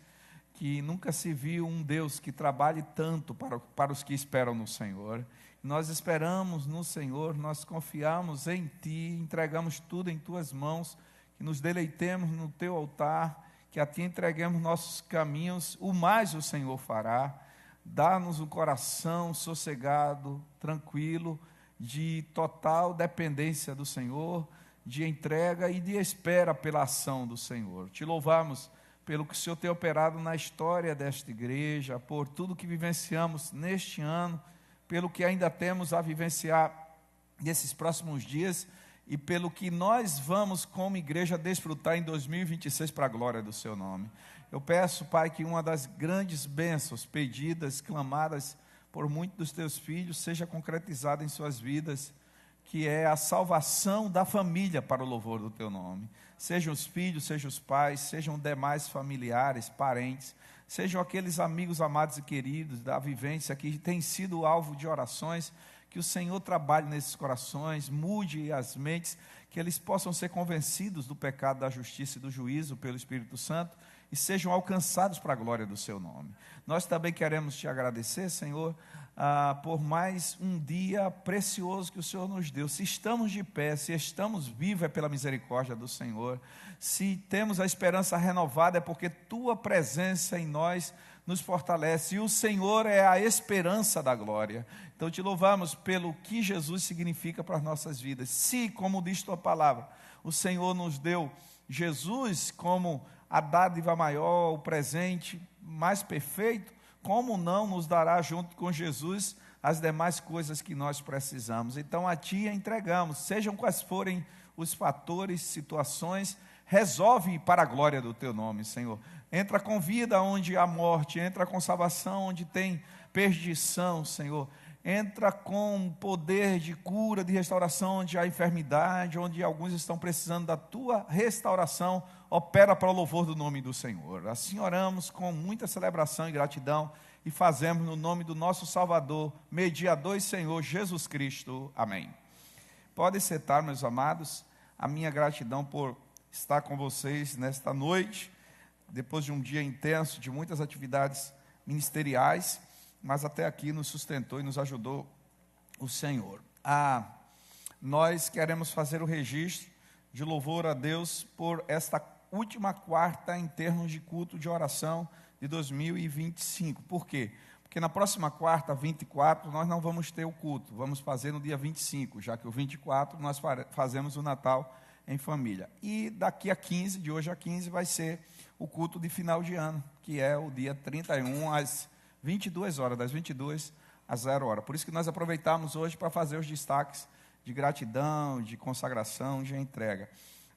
que nunca se viu um Deus que trabalhe tanto para os que esperam no Senhor. Nós esperamos no Senhor, nós confiamos em Ti, entregamos tudo em Tuas mãos, que nos deleitemos no Teu altar, que a Ti entreguemos nossos caminhos, o mais o Senhor fará. Dá-nos um coração sossegado, tranquilo, de total dependência do Senhor, de entrega e de espera pela ação do Senhor. Te louvamos pelo que o Senhor tem operado na história desta igreja, por tudo que vivenciamos neste ano, pelo que ainda temos a vivenciar nesses próximos dias e pelo que nós vamos como igreja desfrutar em 2026 para a glória do seu nome. Eu peço, Pai, que uma das grandes bênçãos pedidas, clamadas por muitos dos teus filhos, seja concretizada em suas vidas, que é a salvação da família para o louvor do teu nome. Sejam os filhos, sejam os pais, sejam demais familiares, parentes, sejam aqueles amigos amados e queridos da vivência que têm sido alvo de orações, que o Senhor trabalhe nesses corações, mude as mentes, que eles possam ser convencidos do pecado, da justiça e do juízo pelo Espírito Santo, e sejam alcançados para a glória do seu nome. Nós também queremos te agradecer, Senhor, por mais um dia precioso que o Senhor nos deu. Se estamos de pé, se estamos vivos, é pela misericórdia do Senhor. Se temos a esperança renovada, é porque tua presença em nós nos fortalece, e o Senhor é a esperança da glória. Então te louvamos pelo que Jesus significa para as nossas vidas. Se, como diz tua palavra, o Senhor nos deu Jesus como a dádiva maior, o presente mais perfeito, como não nos dará junto com Jesus as demais coisas que nós precisamos? Então a Ti entregamos, sejam quais forem os fatores, situações, resolve para a glória do teu nome, Senhor. Entra com vida onde há morte, entra com salvação onde tem perdição, Senhor. Entra com poder de cura, de restauração onde há enfermidade, onde alguns estão precisando da tua restauração. Opera para o louvor do nome do Senhor. Assim oramos com muita celebração e gratidão e fazemos no nome do nosso Salvador, mediador e Senhor Jesus Cristo. Amém. Podem sentar, meus amados. A minha gratidão por estar com vocês nesta noite, depois de um dia intenso, de muitas atividades ministeriais, mas até aqui nos sustentou e nos ajudou o Senhor. Nós queremos fazer o registro de louvor a Deus por esta última quarta em termos de culto de oração de 2025. Por quê? Porque na próxima quarta, 24, nós não vamos ter o culto, vamos fazer no dia 25, já que o 24 nós fazemos o Natal em família. E daqui a 15, de hoje a 15, vai ser o culto de final de ano, que é o dia 31, às 22 horas, das 22 às 0 hora. Por isso que nós aproveitamos hoje para fazer os destaques de gratidão, de consagração, de entrega.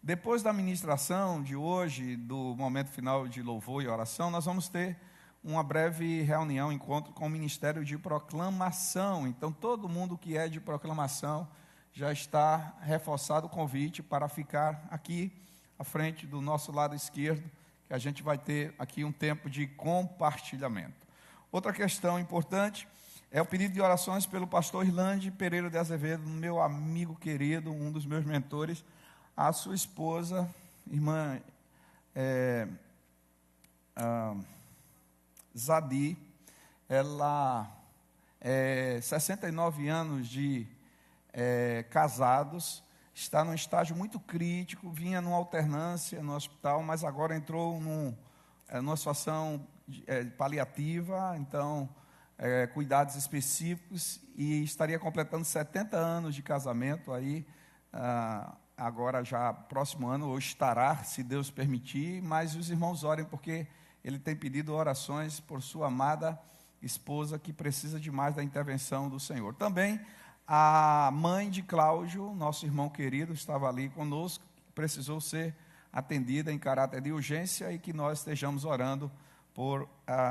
Depois da ministração de hoje, do momento final de louvor e oração, nós vamos ter uma breve reunião, encontro com o Ministério de Proclamação. Então, todo mundo que é de proclamação já está reforçado o convite para ficar aqui à frente do nosso lado esquerdo, que a gente vai ter aqui um tempo de compartilhamento. Outra questão importante é o pedido de orações pelo pastor Irlande Pereira de Azevedo, meu amigo querido, um dos meus mentores, a sua esposa, irmã Zadi. Ela é 69 anos de casados, está num estágio muito crítico, vinha numa alternância no hospital, mas agora entrou numa situação paliativa, então cuidados específicos, e estaria completando 70 anos de casamento aí, agora já próximo ano, ou estará, se Deus permitir, mas os irmãos orem, porque ele tem pedido orações por sua amada esposa, que precisa demais da intervenção do Senhor. Também a mãe de Cláudio, nosso irmão querido, estava ali conosco, precisou ser atendida em caráter de urgência, e que nós estejamos orando por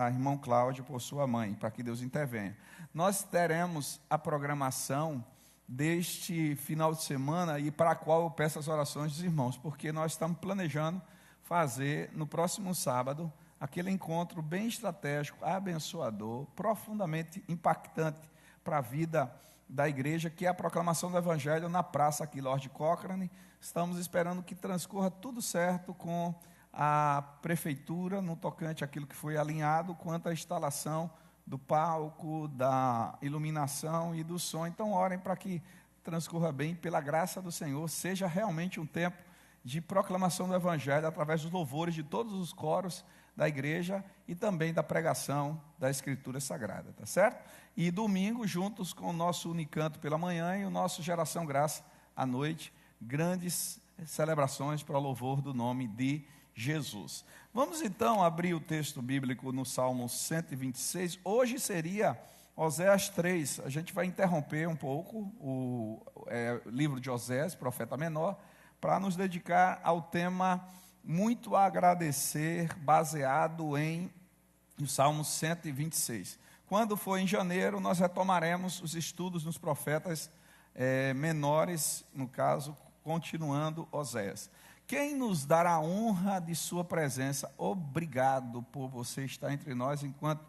irmão Cláudio, por sua mãe, para que Deus intervenha. Nós teremos a programação deste final de semana, e para a qual eu peço as orações dos irmãos, porque nós estamos planejando fazer no próximo sábado aquele encontro bem estratégico, abençoador, profundamente impactante para a vida da igreja, que é a proclamação do Evangelho na praça aqui, Lord Cochrane. Estamos esperando que transcorra tudo certo com a prefeitura, no tocante àquilo que foi alinhado, quanto à instalação do palco, da iluminação e do som. Então, orem para que transcorra bem, pela graça do Senhor, seja realmente um tempo de proclamação do Evangelho, através dos louvores de todos os coros da igreja e também da pregação da Escritura Sagrada, tá certo? E domingo, juntos com o nosso Unicanto pela manhã e o nosso Geração Graça à noite, grandes celebrações para o louvor do nome de Jesus. Vamos então abrir o texto bíblico no Salmo 126. Hoje seria Oséias 3. A gente vai interromper um pouco o livro de Oséias, profeta menor, para nos dedicar ao tema muito a agradecer, baseado em o Salmo 126. Quando for em janeiro, nós retomaremos os estudos nos profetas menores, no caso, continuando Oséias. Quem nos dará a honra de sua presença? Obrigado por você estar entre nós enquanto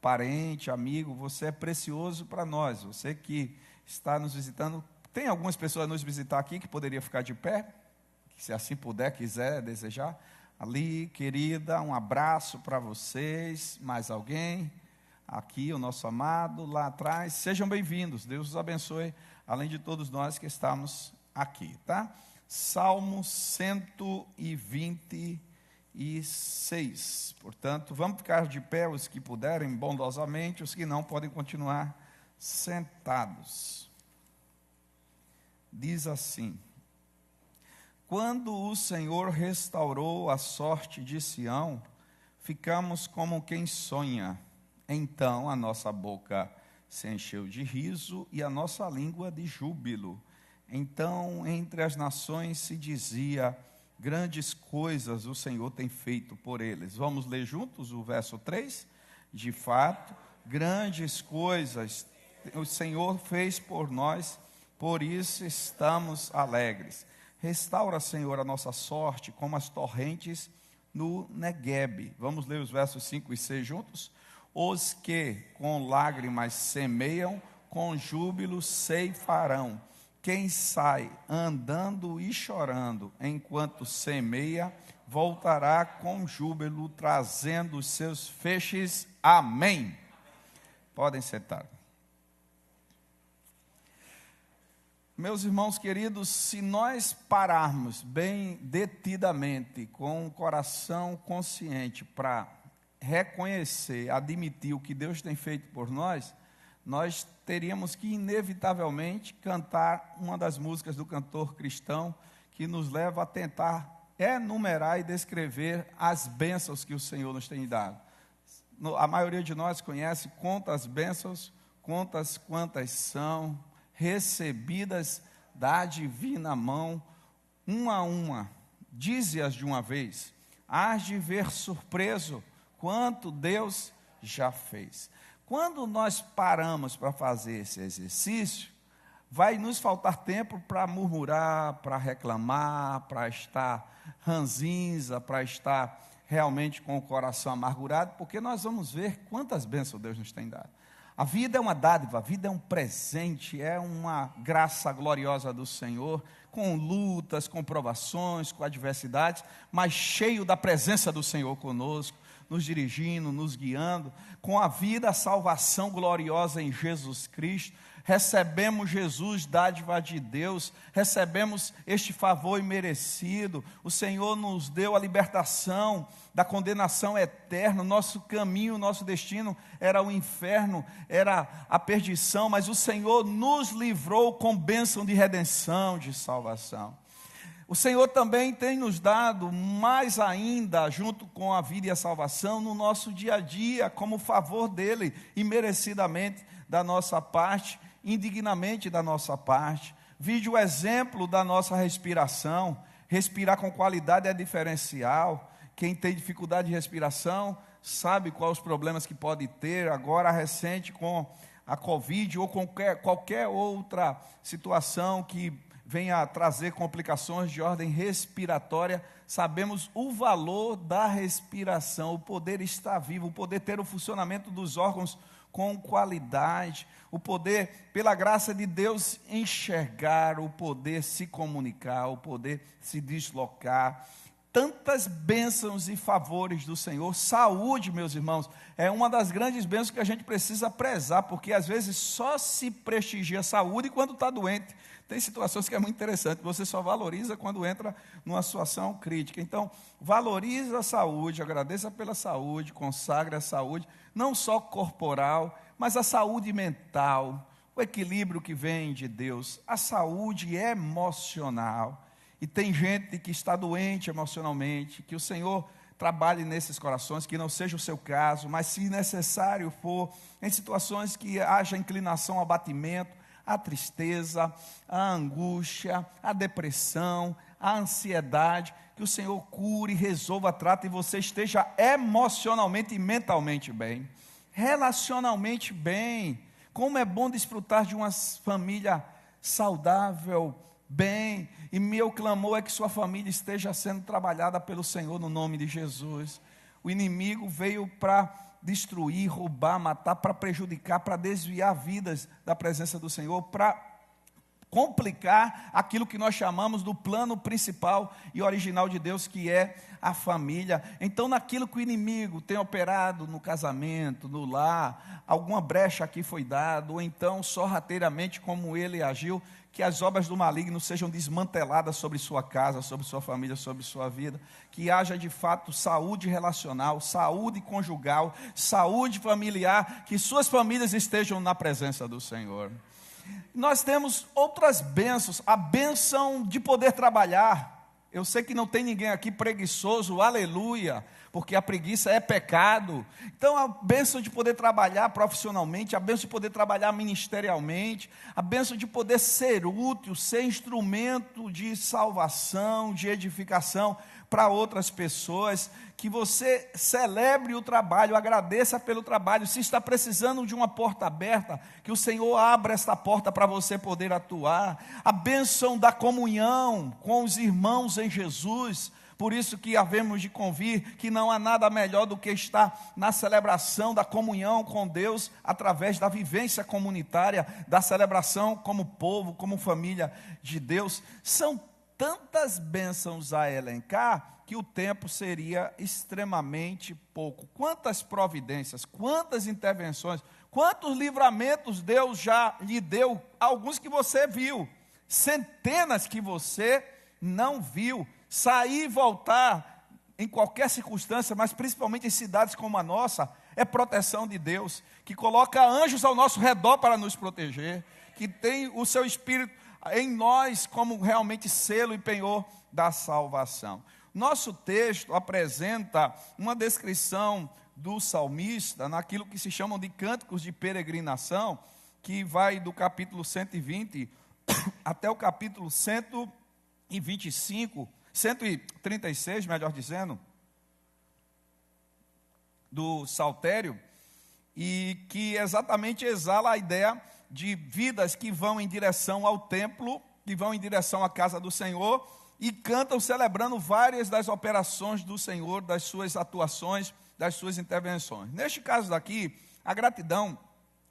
parente, amigo. Você é precioso para nós. Você que está nos visitando. Tem algumas pessoas a nos visitar aqui que poderia ficar de pé, se assim puder, quiser, desejar. Ali, querida, um abraço para vocês. Mais alguém? Aqui, o nosso amado, lá atrás. Sejam bem-vindos. Deus os abençoe, além de todos nós que estamos aqui, tá? Salmo 126. Portanto, vamos ficar de pé os que puderem, bondosamente, os que não podem continuar sentados. Diz assim: quando o Senhor restaurou a sorte de Sião, ficamos como quem sonha. Então a nossa boca se encheu de riso e a nossa língua de júbilo. Então, entre as nações se dizia: grandes coisas o Senhor tem feito por eles. Vamos ler juntos o verso 3? De fato, grandes coisas o Senhor fez por nós, por isso estamos alegres. Restaura, Senhor, a nossa sorte como as torrentes no Neguebe. Vamos ler os versos 5 e 6 juntos? Os que com lágrimas semeiam, com júbilo ceifarão. Quem sai andando e chorando, enquanto semeia, voltará com júbilo, trazendo os seus feixes. Amém. Podem sentar. Meus irmãos queridos, se nós pararmos bem detidamente, com o coração consciente, para reconhecer, admitir o que Deus tem feito por nós, nós teríamos que inevitavelmente cantar uma das músicas do cantor cristão que nos leva a tentar enumerar e descrever as bênçãos que o Senhor nos tem dado. A maioria de nós conhece, conta as bênçãos, contas quantas são recebidas da divina mão, uma a uma, dize-as de uma vez, hás de ver surpreso quanto Deus já fez. Quando nós paramos para fazer esse exercício, vai nos faltar tempo para murmurar, para reclamar, para estar ranzinza, para estar realmente com o coração amargurado, porque nós vamos ver quantas bênçãos Deus nos tem dado. A vida é uma dádiva, a vida é um presente, é uma graça gloriosa do Senhor, com lutas, com provações, com adversidades, mas cheio da presença do Senhor conosco, nos dirigindo, nos guiando, com a vida, a salvação gloriosa em Jesus Cristo. Recebemos Jesus, dádiva de Deus, recebemos este favor imerecido. O Senhor nos deu a libertação da condenação eterna. Nosso caminho, nosso destino era o inferno, era a perdição, mas o Senhor nos livrou com bênção de redenção, de salvação. O Senhor também tem nos dado mais ainda, junto com a vida e a salvação, no nosso dia a dia, como favor dele, imerecidamente da nossa parte, indignamente da nossa parte. Vide o exemplo da nossa respiração. Respirar com qualidade é diferencial. Quem tem dificuldade de respiração sabe quais os problemas que pode ter. Agora, recente, com a Covid ou com qualquer outra situação que venha a trazer complicações de ordem respiratória, sabemos o valor da respiração, o poder estar vivo, o poder ter o funcionamento dos órgãos com qualidade, o poder, pela graça de Deus, enxergar, o poder se comunicar, o poder se deslocar. Tantas bênçãos e favores do Senhor. Saúde, meus irmãos, é uma das grandes bênçãos que a gente precisa prezar, porque às vezes só se prestigia a saúde quando está doente. Tem situações que é muito interessante, você só valoriza quando entra numa situação crítica. Então, valorize a saúde, agradeça pela saúde, consagre a saúde, não só corporal, mas a saúde mental, o equilíbrio que vem de Deus, a saúde emocional. E tem gente que está doente emocionalmente, que o Senhor trabalhe nesses corações, que não seja o seu caso, mas se necessário for, em situações que haja inclinação ao abatimento, a tristeza, a angústia, a depressão, a ansiedade, que o Senhor cure, resolva, trate e você esteja emocionalmente e mentalmente bem, relacionalmente bem. Como é bom desfrutar de uma família saudável, bem, e meu clamor é que sua família esteja sendo trabalhada pelo Senhor no nome de Jesus. O inimigo veio para destruir, roubar, matar, para prejudicar, para desviar vidas da presença do Senhor, para complicar aquilo que nós chamamos do plano principal e original de Deus, que é a família. Então, naquilo que o inimigo tem operado no casamento, no lar, alguma brecha aqui foi dada, ou então sorrateiramente como ele agiu, que as obras do maligno sejam desmanteladas sobre sua casa, sobre sua família, sobre sua vida, que haja de fato saúde relacional, saúde conjugal, saúde familiar, que suas famílias estejam na presença do Senhor. Nós temos outras bênçãos, a bênção de poder trabalhar. Eu sei que não tem ninguém aqui preguiçoso, aleluia, porque a preguiça é pecado. Então a bênção de poder trabalhar profissionalmente, a bênção de poder trabalhar ministerialmente, a bênção de poder ser útil, ser instrumento de salvação, de edificação para outras pessoas, que você celebre o trabalho, agradeça pelo trabalho. Se está precisando de uma porta aberta, que o Senhor abra esta porta para você poder atuar. A bênção da comunhão com os irmãos em Jesus. Por isso que havemos de convir que não há nada melhor do que estar na celebração da comunhão com Deus, através da vivência comunitária, da celebração como povo, como família de Deus. São tantas bênçãos a elencar, que o tempo seria extremamente pouco. Quantas providências, quantas intervenções, quantos livramentos Deus já lhe deu, alguns que você viu, centenas que você não viu, sair e voltar em qualquer circunstância, mas principalmente em cidades como a nossa, é proteção de Deus, que coloca anjos ao nosso redor para nos proteger, que tem o seu Espírito em nós como realmente selo e penhor da salvação. Nosso texto apresenta uma descrição do salmista naquilo que se chamam de cânticos de peregrinação, que vai do capítulo 120 até o capítulo 136, melhor dizendo, do Saltério, e que exatamente exala a ideia de vidas que vão em direção ao templo, que vão em direção à casa do Senhor, e cantam celebrando várias das operações do Senhor, das suas atuações, das suas intervenções. Neste caso daqui, a gratidão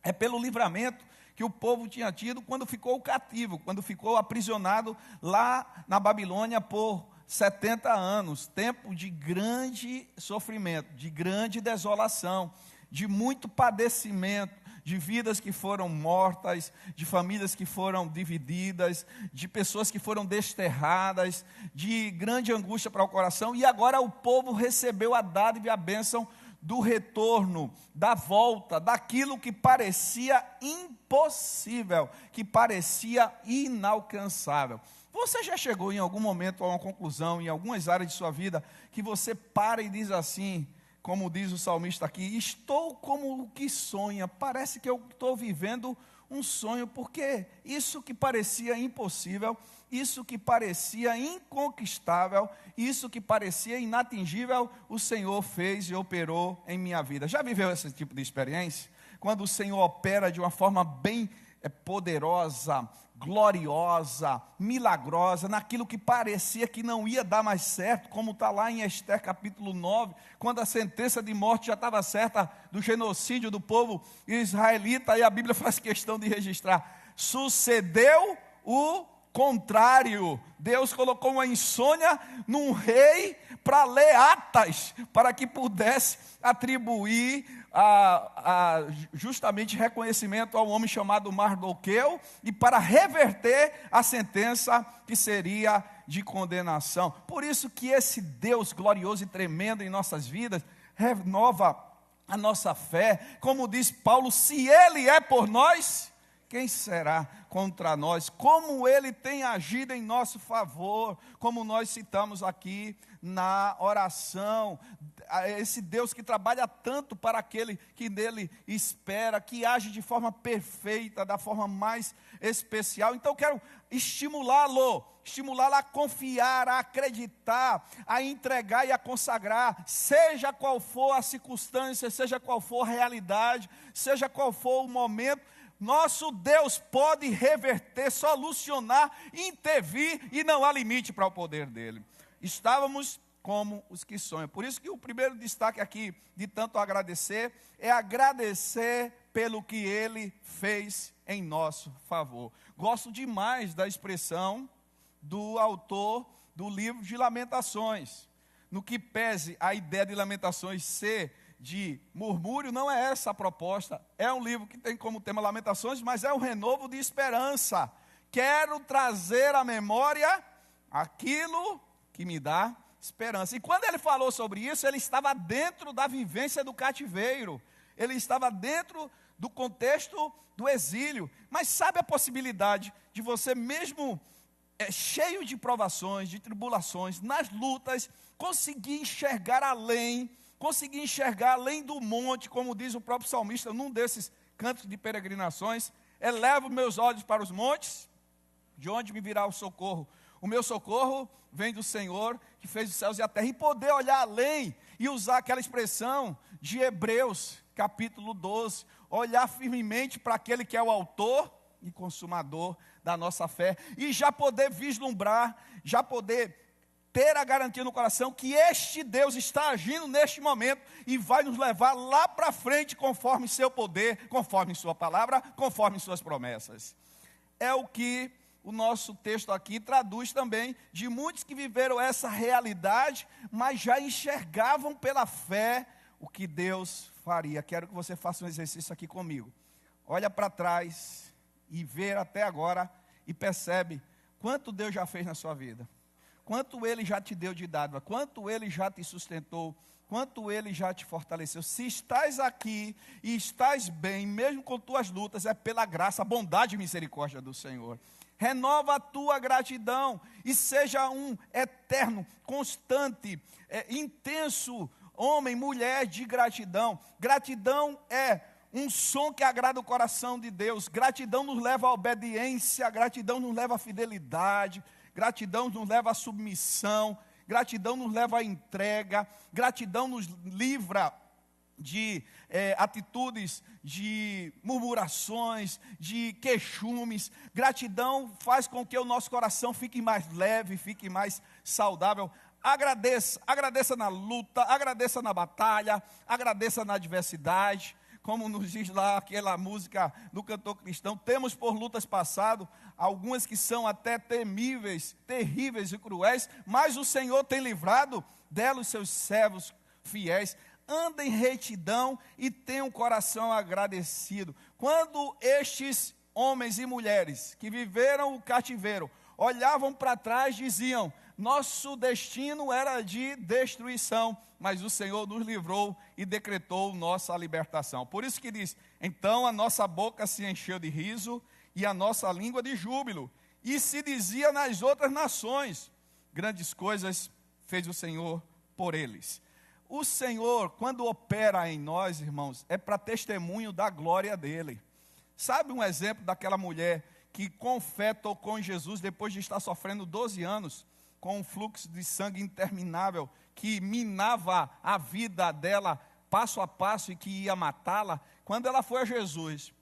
é pelo livramento que o povo tinha tido quando ficou cativo, quando ficou aprisionado lá na Babilônia por 70 anos, tempo de grande sofrimento, de grande desolação, de muito padecimento, de vidas que foram mortas, de famílias que foram divididas, de pessoas que foram desterradas, de grande angústia para o coração, e agora o povo recebeu a dádiva e a bênção do retorno, da volta, daquilo que parecia impossível, que parecia inalcançável. Você já chegou em algum momento a uma conclusão, em algumas áreas de sua vida, que você para e diz assim, como diz o salmista aqui, estou como o que sonha, parece que eu estou vivendo um sonho, porque isso que parecia impossível, isso que parecia inconquistável, isso que parecia inatingível, o Senhor fez e operou em minha vida. Já viveu esse tipo de experiência? Quando o Senhor opera de uma forma bem poderosa, gloriosa, milagrosa, naquilo que parecia que não ia dar mais certo, como está lá em Ester capítulo 9, quando a sentença de morte já estava certa do genocídio do povo israelita, e a Bíblia faz questão de registrar, sucedeu o contrário. Deus colocou uma insônia num rei para ler atas, para que pudesse atribuir justamente reconhecimento ao homem chamado Mardoqueu, e para reverter a sentença que seria de condenação. Por isso que esse Deus glorioso e tremendo em nossas vidas renova a nossa fé. Como diz Paulo, se Ele é por nós, quem será contra nós? Como Ele tem agido em nosso favor, como nós citamos aqui na oração, esse Deus que trabalha tanto para aquele que nele espera, que age de forma perfeita, da forma mais especial. Então eu quero estimulá-lo a confiar, a acreditar, a entregar e a consagrar, seja qual for a circunstância, seja qual for a realidade, seja qual for o momento. Nosso Deus pode reverter, solucionar, intervir, e não há limite para o poder dele. Estávamos como os que sonham. Por isso que o primeiro destaque aqui, de tanto agradecer, é agradecer pelo que ele fez em nosso favor. Gosto demais da expressão do autor do livro de Lamentações. No que pese a ideia de Lamentações ser de murmúrio, não é essa a proposta. É um livro que tem como tema Lamentações, mas é um renovo de esperança. Quero trazer à memória aquilo que me dá esperança. E quando ele falou sobre isso, ele estava dentro da vivência do cativeiro. Ele estava dentro do contexto do exílio. Mas sabe a possibilidade de você mesmo cheio de provações, de tribulações, nas lutas, consegui enxergar além do monte, como diz o próprio salmista, num desses cantos de peregrinações. Elevo meus olhos para os montes, de onde me virá o socorro? O meu socorro vem do Senhor, que fez os céus e a terra. E poder olhar além e usar aquela expressão de Hebreus, capítulo 12, olhar firmemente para aquele que é o autor e consumador da nossa fé, e já poder vislumbrar, já poder ter a garantia no coração que este Deus está agindo neste momento e vai nos levar lá para frente conforme seu poder, conforme sua palavra, conforme suas promessas. É o que o nosso texto aqui traduz também, de muitos que viveram essa realidade, mas já enxergavam pela fé o que Deus faria. Quero que você faça um exercício aqui comigo. Olha para trás e vê até agora e percebe quanto Deus já fez na sua vida. Quanto Ele já te deu de dádiva, quanto Ele já te sustentou, quanto Ele já te fortaleceu. Se estás aqui e estás bem, mesmo com tuas lutas, é pela graça, bondade e misericórdia do Senhor. Renova a tua gratidão e seja um eterno, constante, intenso homem, mulher de gratidão. Gratidão é um som que agrada o coração de Deus. Gratidão nos leva à obediência, gratidão nos leva à fidelidade, gratidão nos leva à submissão, gratidão nos leva à entrega, gratidão nos livra de atitudes, de murmurações, de queixumes. Gratidão faz com que o nosso coração fique mais leve, fique mais saudável. Agradeça na luta, agradeça na batalha, agradeça na adversidade. Como nos diz lá aquela música do cantor cristão, temos por lutas passado, algumas que são até temíveis, terríveis e cruéis, mas o Senhor tem livrado delas os seus servos fiéis. Anda em retidão e tenha um coração agradecido. Quando estes homens e mulheres que viveram o cativeiro olhavam para trás, diziam: nosso destino era de destruição, mas o Senhor nos livrou e decretou nossa libertação. Por isso que diz: então a nossa boca se encheu de riso e a nossa língua de júbilo. E se dizia nas outras nações: grandes coisas fez o Senhor por eles. O Senhor, quando opera em nós, irmãos, é para testemunho da glória dele. Sabe um exemplo daquela mulher que com fé tocou em Jesus depois de estar sofrendo 12 anos, com um fluxo de sangue interminável, que minava a vida dela passo a passo e que ia matá-la? Quando ela foi a Jesus,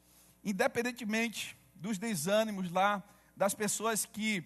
independentemente dos desânimos lá, das pessoas que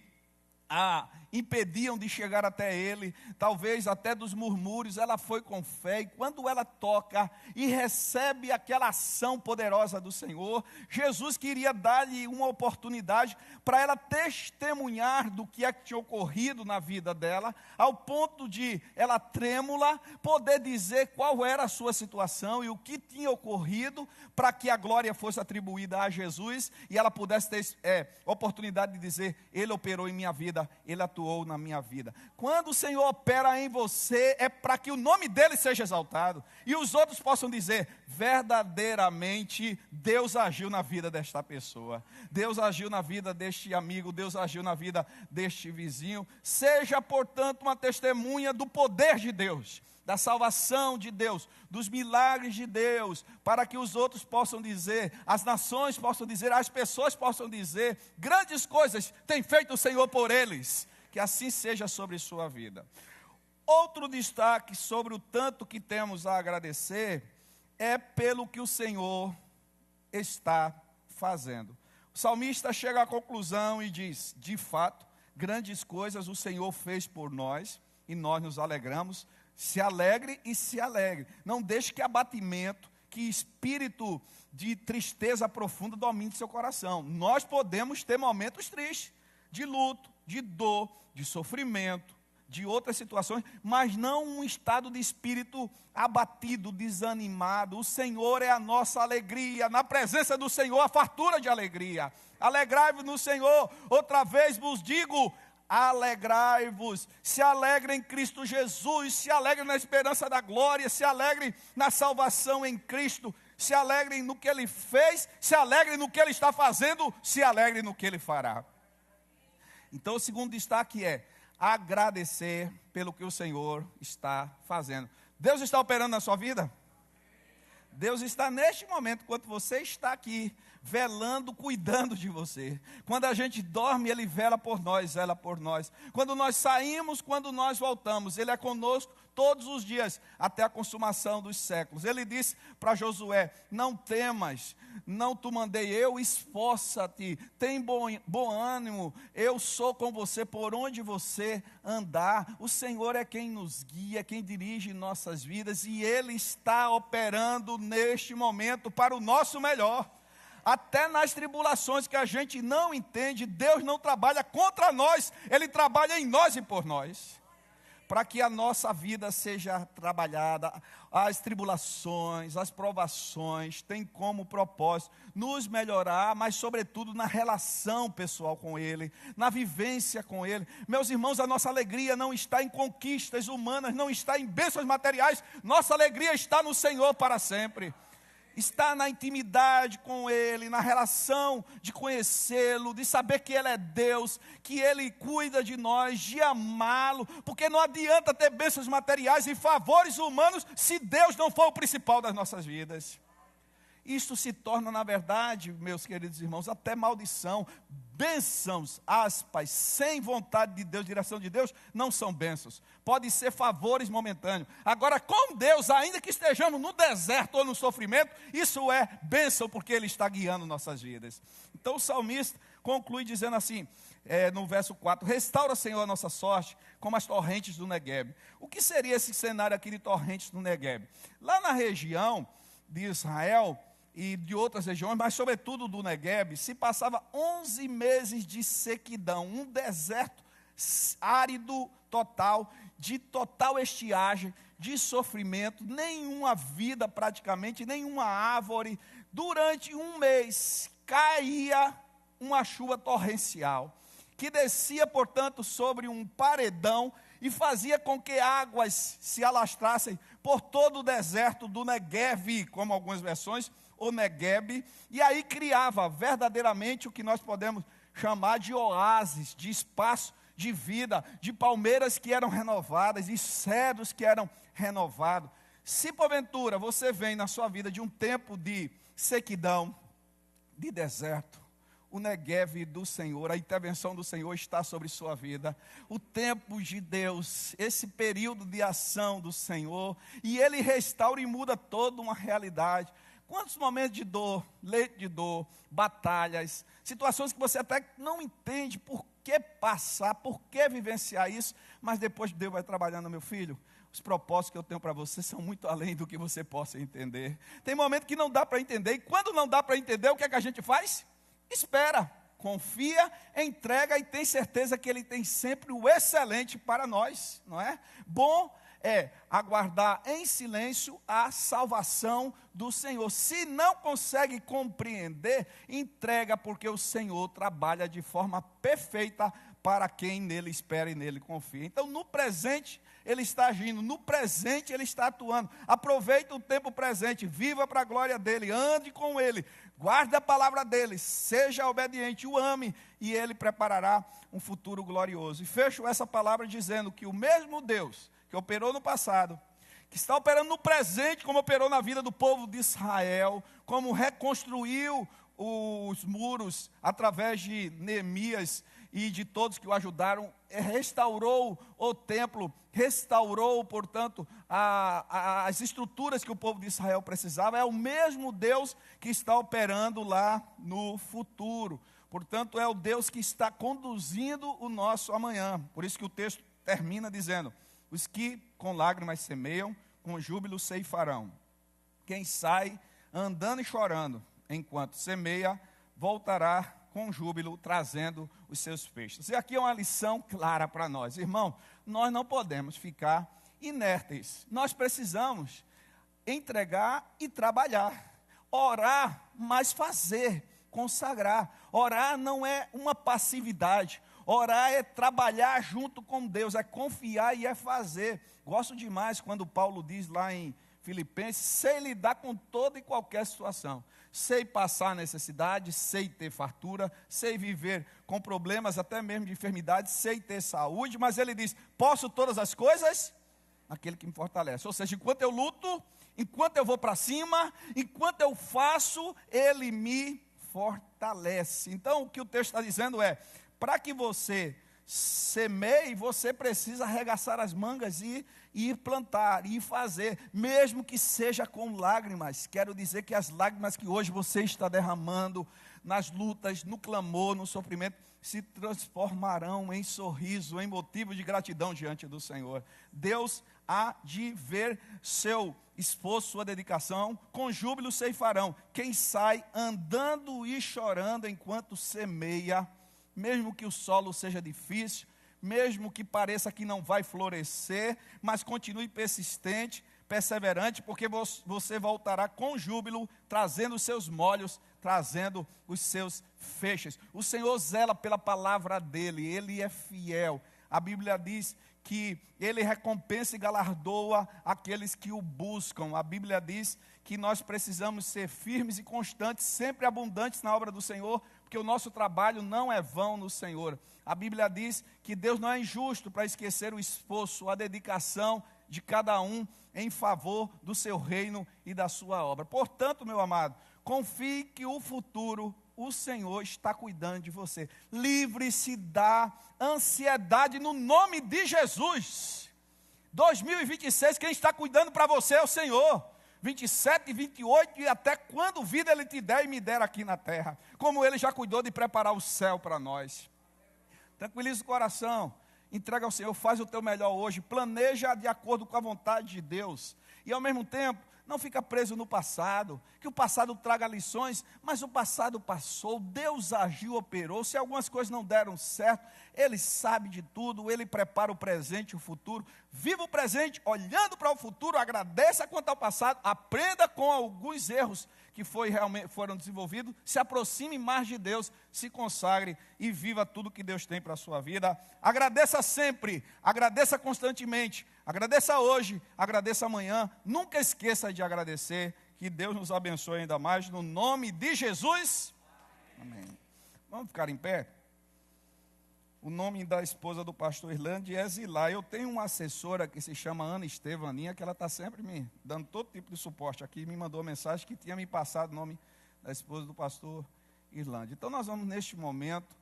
a impediam de chegar até ele, talvez até dos murmúrios, ela foi com fé, e quando ela toca e recebe aquela ação poderosa do Senhor, Jesus queria dar-lhe uma oportunidade para ela testemunhar do que é que tinha ocorrido na vida dela, ao ponto de ela trêmula poder dizer qual era a sua situação e o que tinha ocorrido, para que a glória fosse atribuída a Jesus e ela pudesse ter oportunidade de dizer: ele operou em minha vida, ele atuou na minha vida. Quando o Senhor opera em você, é para que o nome dele seja exaltado e os outros possam dizer: verdadeiramente Deus agiu na vida desta pessoa, Deus agiu na vida deste amigo, Deus agiu na vida deste vizinho. Seja, portanto, uma testemunha do poder de Deus, da salvação de Deus, dos milagres de Deus, para que os outros possam dizer, as nações possam dizer, as pessoas possam dizer: grandes coisas tem feito o Senhor por eles. Que assim seja sobre sua vida. Outro destaque sobre o tanto que temos a agradecer é pelo que o Senhor está fazendo. O salmista chega à conclusão e diz: de fato, grandes coisas o Senhor fez por nós e nós nos alegramos. Se alegre e se alegre. Não deixe que abatimento, que espírito de tristeza profunda domine seu coração. Nós podemos ter momentos tristes, de luto, de dor, de sofrimento, de outras situações, mas não um estado de espírito abatido, desanimado. O Senhor é a nossa alegria. Na presença do Senhor, a fartura de alegria. Alegrai-vos no Senhor. Outra vez vos digo: alegrai-vos. Se alegrem em Cristo Jesus, se alegrem na esperança da glória, se alegrem na salvação em Cristo, se alegrem no que Ele fez, se alegrem no que Ele está fazendo, se alegrem no que Ele fará. Então, o segundo destaque é agradecer pelo que o Senhor está fazendo. Deus está operando na sua vida? Deus está neste momento, enquanto você está aqui, velando, cuidando de você. Quando a gente dorme, Ele vela por nós. Quando nós saímos, quando nós voltamos, Ele é conosco todos os dias, até a consumação dos séculos. Ele disse para Josué: não temas, não te mandei eu, esforça-te, tem bom ânimo, eu sou com você por onde você andar. O Senhor é quem nos guia, quem dirige nossas vidas, e Ele está operando neste momento para o nosso melhor. Até nas tribulações que a gente não entende, Deus não trabalha contra nós, Ele trabalha em nós e por nós, para que a nossa vida seja trabalhada. As tribulações, as provações têm como propósito nos melhorar, mas sobretudo na relação pessoal com Ele, na vivência com Ele. Meus irmãos, a nossa alegria não está em conquistas humanas, não está em bênçãos materiais, nossa alegria está no Senhor para sempre. Está na intimidade com Ele, na relação de conhecê-lo, de saber que Ele é Deus, que Ele cuida de nós, de amá-lo, porque não adianta ter bênçãos materiais e favores humanos se Deus não for o principal das nossas vidas. Isto se torna, na verdade, meus queridos irmãos, até maldição. Bênçãos, aspas, sem vontade de Deus, direção de Deus, não são bênçãos. Podem ser favores momentâneos. Agora, com Deus, ainda que estejamos no deserto ou no sofrimento, isso é bênção, porque Ele está guiando nossas vidas. Então, o salmista conclui dizendo assim, no verso 4, restaura, Senhor, a nossa sorte, como as torrentes do Negueb. O que seria esse cenário aqui de torrentes do Negueb? Lá na região de Israel e de outras regiões, mas sobretudo do Negueb, se passava 11 meses de sequidão, um deserto árido total, de total estiagem, de sofrimento, nenhuma vida praticamente, nenhuma árvore. Durante um mês caía uma chuva torrencial, que descia, portanto, sobre um paredão e fazia com que águas se alastrassem por todo o deserto do Negueb, como algumas versões, o Negueb, e aí criava verdadeiramente o que nós podemos chamar de oásis, de espaço de vida, de palmeiras que eram renovadas, de cedros que eram renovados. Se porventura você vem na sua vida de um tempo de sequidão, de deserto, o Negueb do Senhor, a intervenção do Senhor está sobre sua vida. O tempo de Deus, esse período de ação do Senhor, e Ele restaura e muda toda uma realidade. Quantos momentos de dor, leite de dor, batalhas, situações que você até não entende por que passar, por que vivenciar isso, mas depois Deus vai trabalhando, meu filho. Os propósitos que eu tenho para você são muito além do que você possa entender. Tem momento que não dá para entender, e quando não dá para entender, o que é que a gente faz? Espera, confia, entrega e tem certeza que Ele tem sempre o excelente para nós, não é? Bom é aguardar em silêncio a salvação do Senhor. Se não consegue compreender, entrega, porque o Senhor trabalha de forma perfeita para quem nele espera e nele confia. Então, no presente, Ele está agindo, no presente Ele está atuando. Aproveite o tempo presente, viva para a glória dEle, ande com Ele, guarde a palavra dEle, seja obediente, o ame, e Ele preparará um futuro glorioso. E fecho essa palavra dizendo que o mesmo Deus que operou no passado, que está operando no presente, como operou na vida do povo de Israel, como reconstruiu os muros através de Neemias e de todos que o ajudaram, restaurou o templo, restaurou, portanto, as estruturas que o povo de Israel precisava. É o mesmo Deus que está operando lá no futuro. Portanto, é o Deus que está conduzindo o nosso amanhã. Por isso que o texto termina dizendo: os que com lágrimas semeiam, com júbilo ceifarão. Quem sai andando e chorando, enquanto semeia, voltará com júbilo, trazendo os seus feixes. E aqui é uma lição clara para nós. Irmão, nós não podemos ficar inertes. Nós precisamos entregar e trabalhar. Orar, mas fazer, consagrar. Orar não é uma passividade. Orar é trabalhar junto com Deus, é confiar e é fazer. Gosto demais quando Paulo diz lá em Filipenses, sei lidar com toda e qualquer situação. Sei passar necessidade, sei ter fartura, sei viver com problemas, até mesmo de enfermidade, sei ter saúde, mas ele diz, posso todas as coisas? Aquele que me fortalece. Ou seja, enquanto eu luto, enquanto eu vou para cima, enquanto eu faço, ele me fortalece. Então, o que o texto está dizendo é, para que você semeie, você precisa arregaçar as mangas e ir plantar, e fazer, mesmo que seja com lágrimas. Quero dizer que as lágrimas que hoje você está derramando, nas lutas, no clamor, no sofrimento, se transformarão em sorriso, em motivo de gratidão diante do Senhor. Deus há de ver seu esforço, sua dedicação, com júbilo ceifarão. Quem sai andando e chorando enquanto semeia, mesmo que o solo seja difícil, mesmo que pareça que não vai florescer, mas continue persistente, perseverante, porque você voltará com júbilo, trazendo os seus molhos, trazendo os seus feixes. O Senhor zela pela palavra dele, ele é fiel. A Bíblia diz que ele recompensa e galardoa aqueles que o buscam. A Bíblia diz que nós precisamos ser firmes e constantes, sempre abundantes na obra do Senhor, porque o nosso trabalho não é vão no Senhor. A Bíblia diz que Deus não é injusto para esquecer o esforço, a dedicação de cada um em favor do seu reino e da sua obra. Portanto, meu amado, confie que o futuro, o Senhor está cuidando de você. Livre-se da ansiedade no nome de Jesus. 2026, quem está cuidando para você é o Senhor. 27, 28 e até quando vida Ele te der e me der aqui na terra. Como Ele já cuidou de preparar o céu para nós. Tranquiliza o coração. Entrega ao Senhor, faz o teu melhor hoje. Planeja de acordo com a vontade de Deus. E ao mesmo tempo, não fica preso no passado, que o passado traga lições, mas o passado passou, Deus agiu, operou. Se algumas coisas não deram certo, Ele sabe de tudo, Ele prepara o presente e o futuro. Viva o presente, olhando para o futuro, agradeça quanto ao passado, aprenda com alguns erros que foram desenvolvidos, se aproxime mais de Deus, se consagre e viva tudo que Deus tem para a sua vida. Agradeça sempre, agradeça constantemente, agradeça hoje, agradeça amanhã, nunca esqueça de agradecer, que Deus nos abençoe ainda mais, no nome de Jesus, amém. Vamos ficar em pé? O nome da esposa do pastor Irlande é Zilá. Eu tenho uma assessora que se chama Ana Estevaninha, que ela está sempre me dando todo tipo de suporte aqui, me mandou mensagem que tinha me passado o nome da esposa do pastor Irlande. Então nós vamos neste momento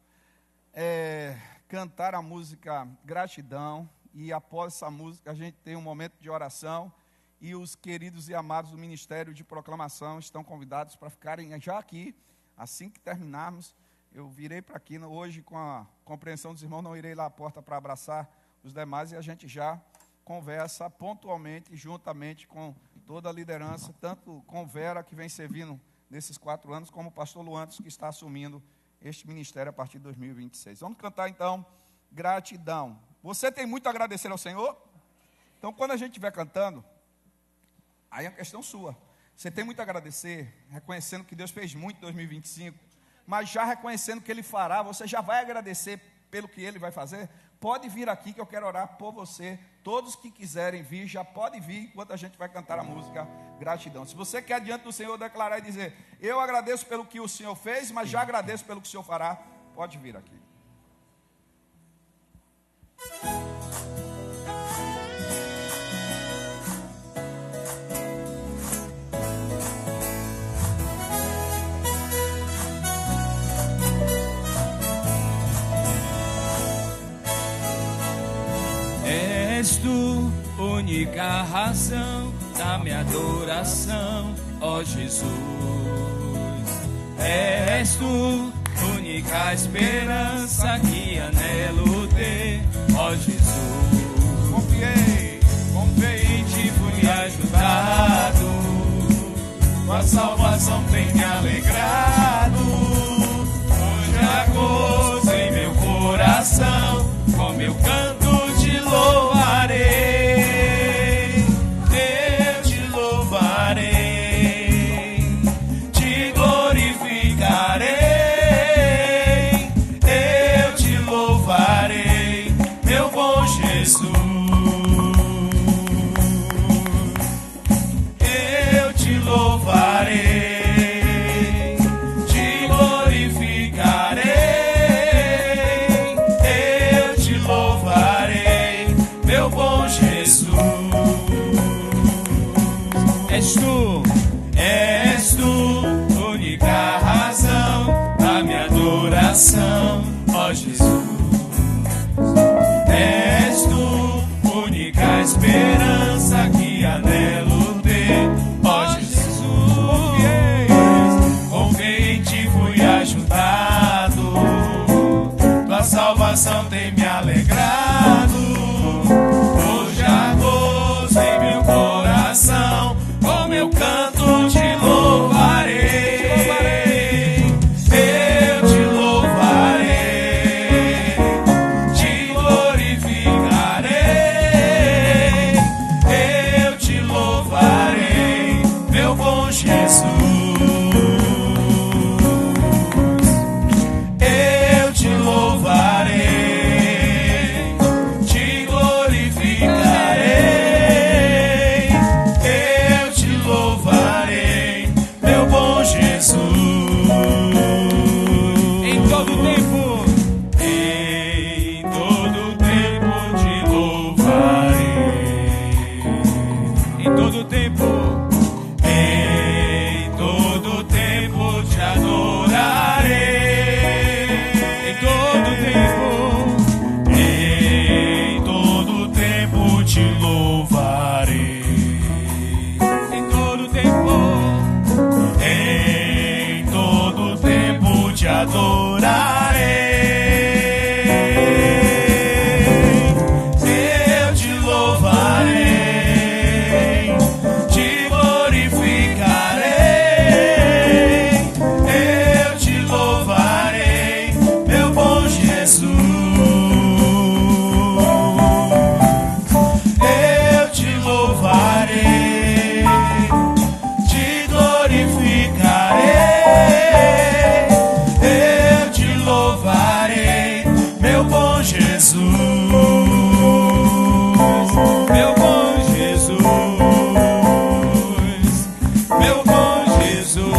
cantar a música Gratidão, e após essa música a gente tem um momento de oração, e os queridos e amados do Ministério de Proclamação estão convidados para ficarem já aqui, assim que terminarmos. Eu virei para aqui hoje com a compreensão dos irmãos, não irei lá à porta para abraçar os demais, e a gente já conversa pontualmente, juntamente com toda a liderança, tanto com Vera, que vem servindo nesses 4 anos, como o pastor Luantes, que está assumindo este ministério a partir de 2026. Vamos cantar então, Gratidão. Você tem muito a agradecer ao Senhor? Então, quando a gente estiver cantando, aí é uma questão sua. Você tem muito a agradecer, reconhecendo que Deus fez muito em 2025, mas já reconhecendo que Ele fará, você já vai agradecer pelo que Ele vai fazer? Pode vir aqui que eu quero orar por você. Todos que quiserem vir, já pode vir enquanto a gente vai cantar a música Gratidão. Se você quer diante do Senhor declarar e dizer, eu agradeço pelo que o Senhor fez, mas já agradeço pelo que o Senhor fará, pode vir aqui. És tu, única razão da minha adoração, ó Jesus. És tu, única esperança que anelo ter, ó Jesus. Confiei em ti, fui ajudado, tua salvação tem me alegrado. Hoje há gozo em meu coração, com meu canto te louvarei, eu te louvarei, te glorificarei, eu te louvarei, meu bom Jesus. és tu, única razão da minha adoração, ó Jesus. És tu, única esperança que anelo ter, ó Jesus. Confiei em ti, fui ajudado, tua salvação tem me alegrado. Hoje há gozo em meu coração, com meu canto te louvarei. Eu te louvarei, te glorificarei. Eu te louvarei, meu bom Jesus. Eu te louvarei, te glorificarei. Eu te louvarei, meu bom Jesus. Em todo tempo, Em todo tempo te louvarei. em todo tempo, Em todo tempo te adorarei. em todo tempo, Em todo tempo te louvarei. em todo tempo, Em todo tempo te adorarei. Eu te louvarei, te glorificarei. Eu te louvarei, meu bom Jesus. Eu te louvarei, te glorificarei. Eu te louvarei, meu bom Jesus. Meu bom Jesus. Meu bom Jesus.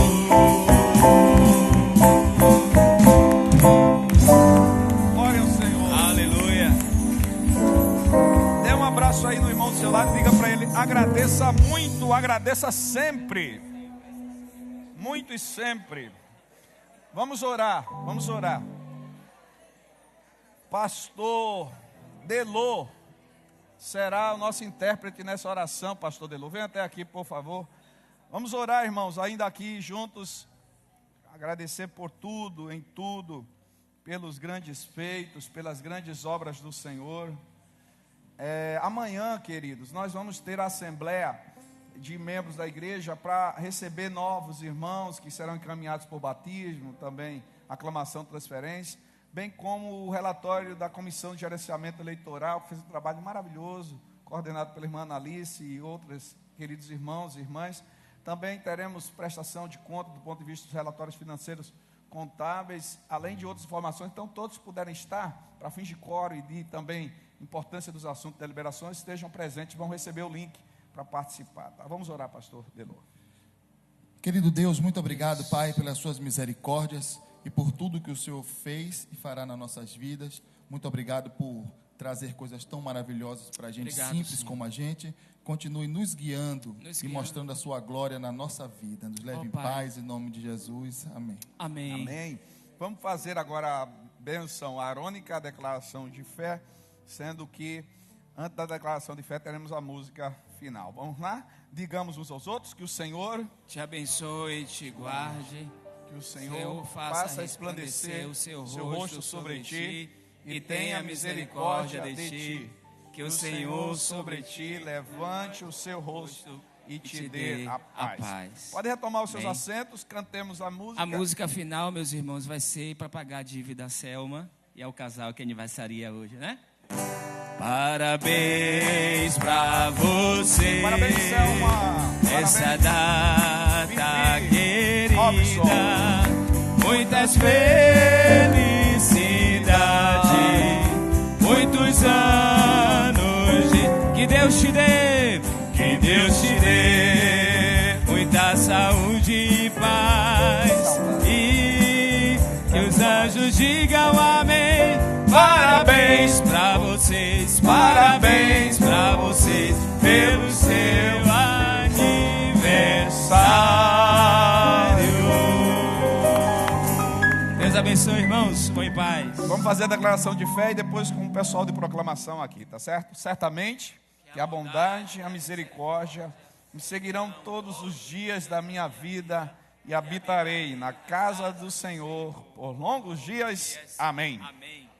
Glória ao Senhor. aleluia. Dê um abraço aí no irmão do seu lado e diga para ele: agradeça muito, agradeça sempre. Muito e sempre. Vamos orar, vamos orar. Pastor Delô será o nosso intérprete nessa oração. Pastor Delô, vem até aqui, por favor. Vamos orar, irmãos, ainda aqui juntos. Agradecer por tudo, em tudo, pelos grandes feitos, pelas grandes obras do Senhor. Amanhã, queridos, nós vamos ter a assembleia de membros da igreja para receber novos irmãos que serão encaminhados por batismo, também aclamação, transferência, bem como o relatório da Comissão de Gerenciamento Eleitoral, que fez um trabalho maravilhoso, coordenado pela irmã Analice e outros queridos irmãos e irmãs. Também teremos prestação de conta do ponto de vista dos relatórios financeiros contábeis, além de outras informações. Então, todos puderem estar, para fins de quórum e de também importância dos assuntos de deliberações, estejam presentes, vão receber o link para participar. Tá? Vamos orar, pastor Delô. Querido Deus, muito obrigado, Pai, pelas suas misericórdias e por tudo que o Senhor fez e fará nas nossas vidas. Muito obrigado por trazer coisas tão maravilhosas para a gente, Obrigado, simples Senhor. como a gente. Continue nos guiando Nos e guiando. mostrando a sua glória na nossa vida. Nos leve Ó, em Pai. paz, em nome de Jesus. Amém. Amém. Amém. Vamos fazer agora a bênção arônica, a declaração de fé, sendo que antes da declaração de fé teremos a música final. Vamos lá? Digamos uns aos outros que o Senhor Te abençoe, te guarde. Que o Senhor faça resplandecer o seu rosto sobre ti e tenha misericórdia de ti. Que o Senhor sobre ti levante o seu rosto e te dê a paz. Pode retomar os seus Amém. assentos, cantemos a música. A música final, meus irmãos, vai ser para pagar a dívida da Selma e ao casal que aniversaria hoje, né? Parabéns pra você. Parabéns, Selma. Essa Parabéns. data Vivi. querida. Robson. Muitas felicidades. Muitos anos de... Que Deus te dê. Que Deus te dê. Muita saúde e paz. E que os anjos digam amém. Parabéns pra vocês, parabéns pra vocês pelo seu aniversário. abençoe, irmãos. Com em paz. Vamos fazer a declaração de fé e depois com o pessoal de proclamação aqui, tá certo? Certamente que a bondade e a misericórdia me seguirão todos os dias da minha vida e habitarei na casa do Senhor por longos dias. Amém. Amém.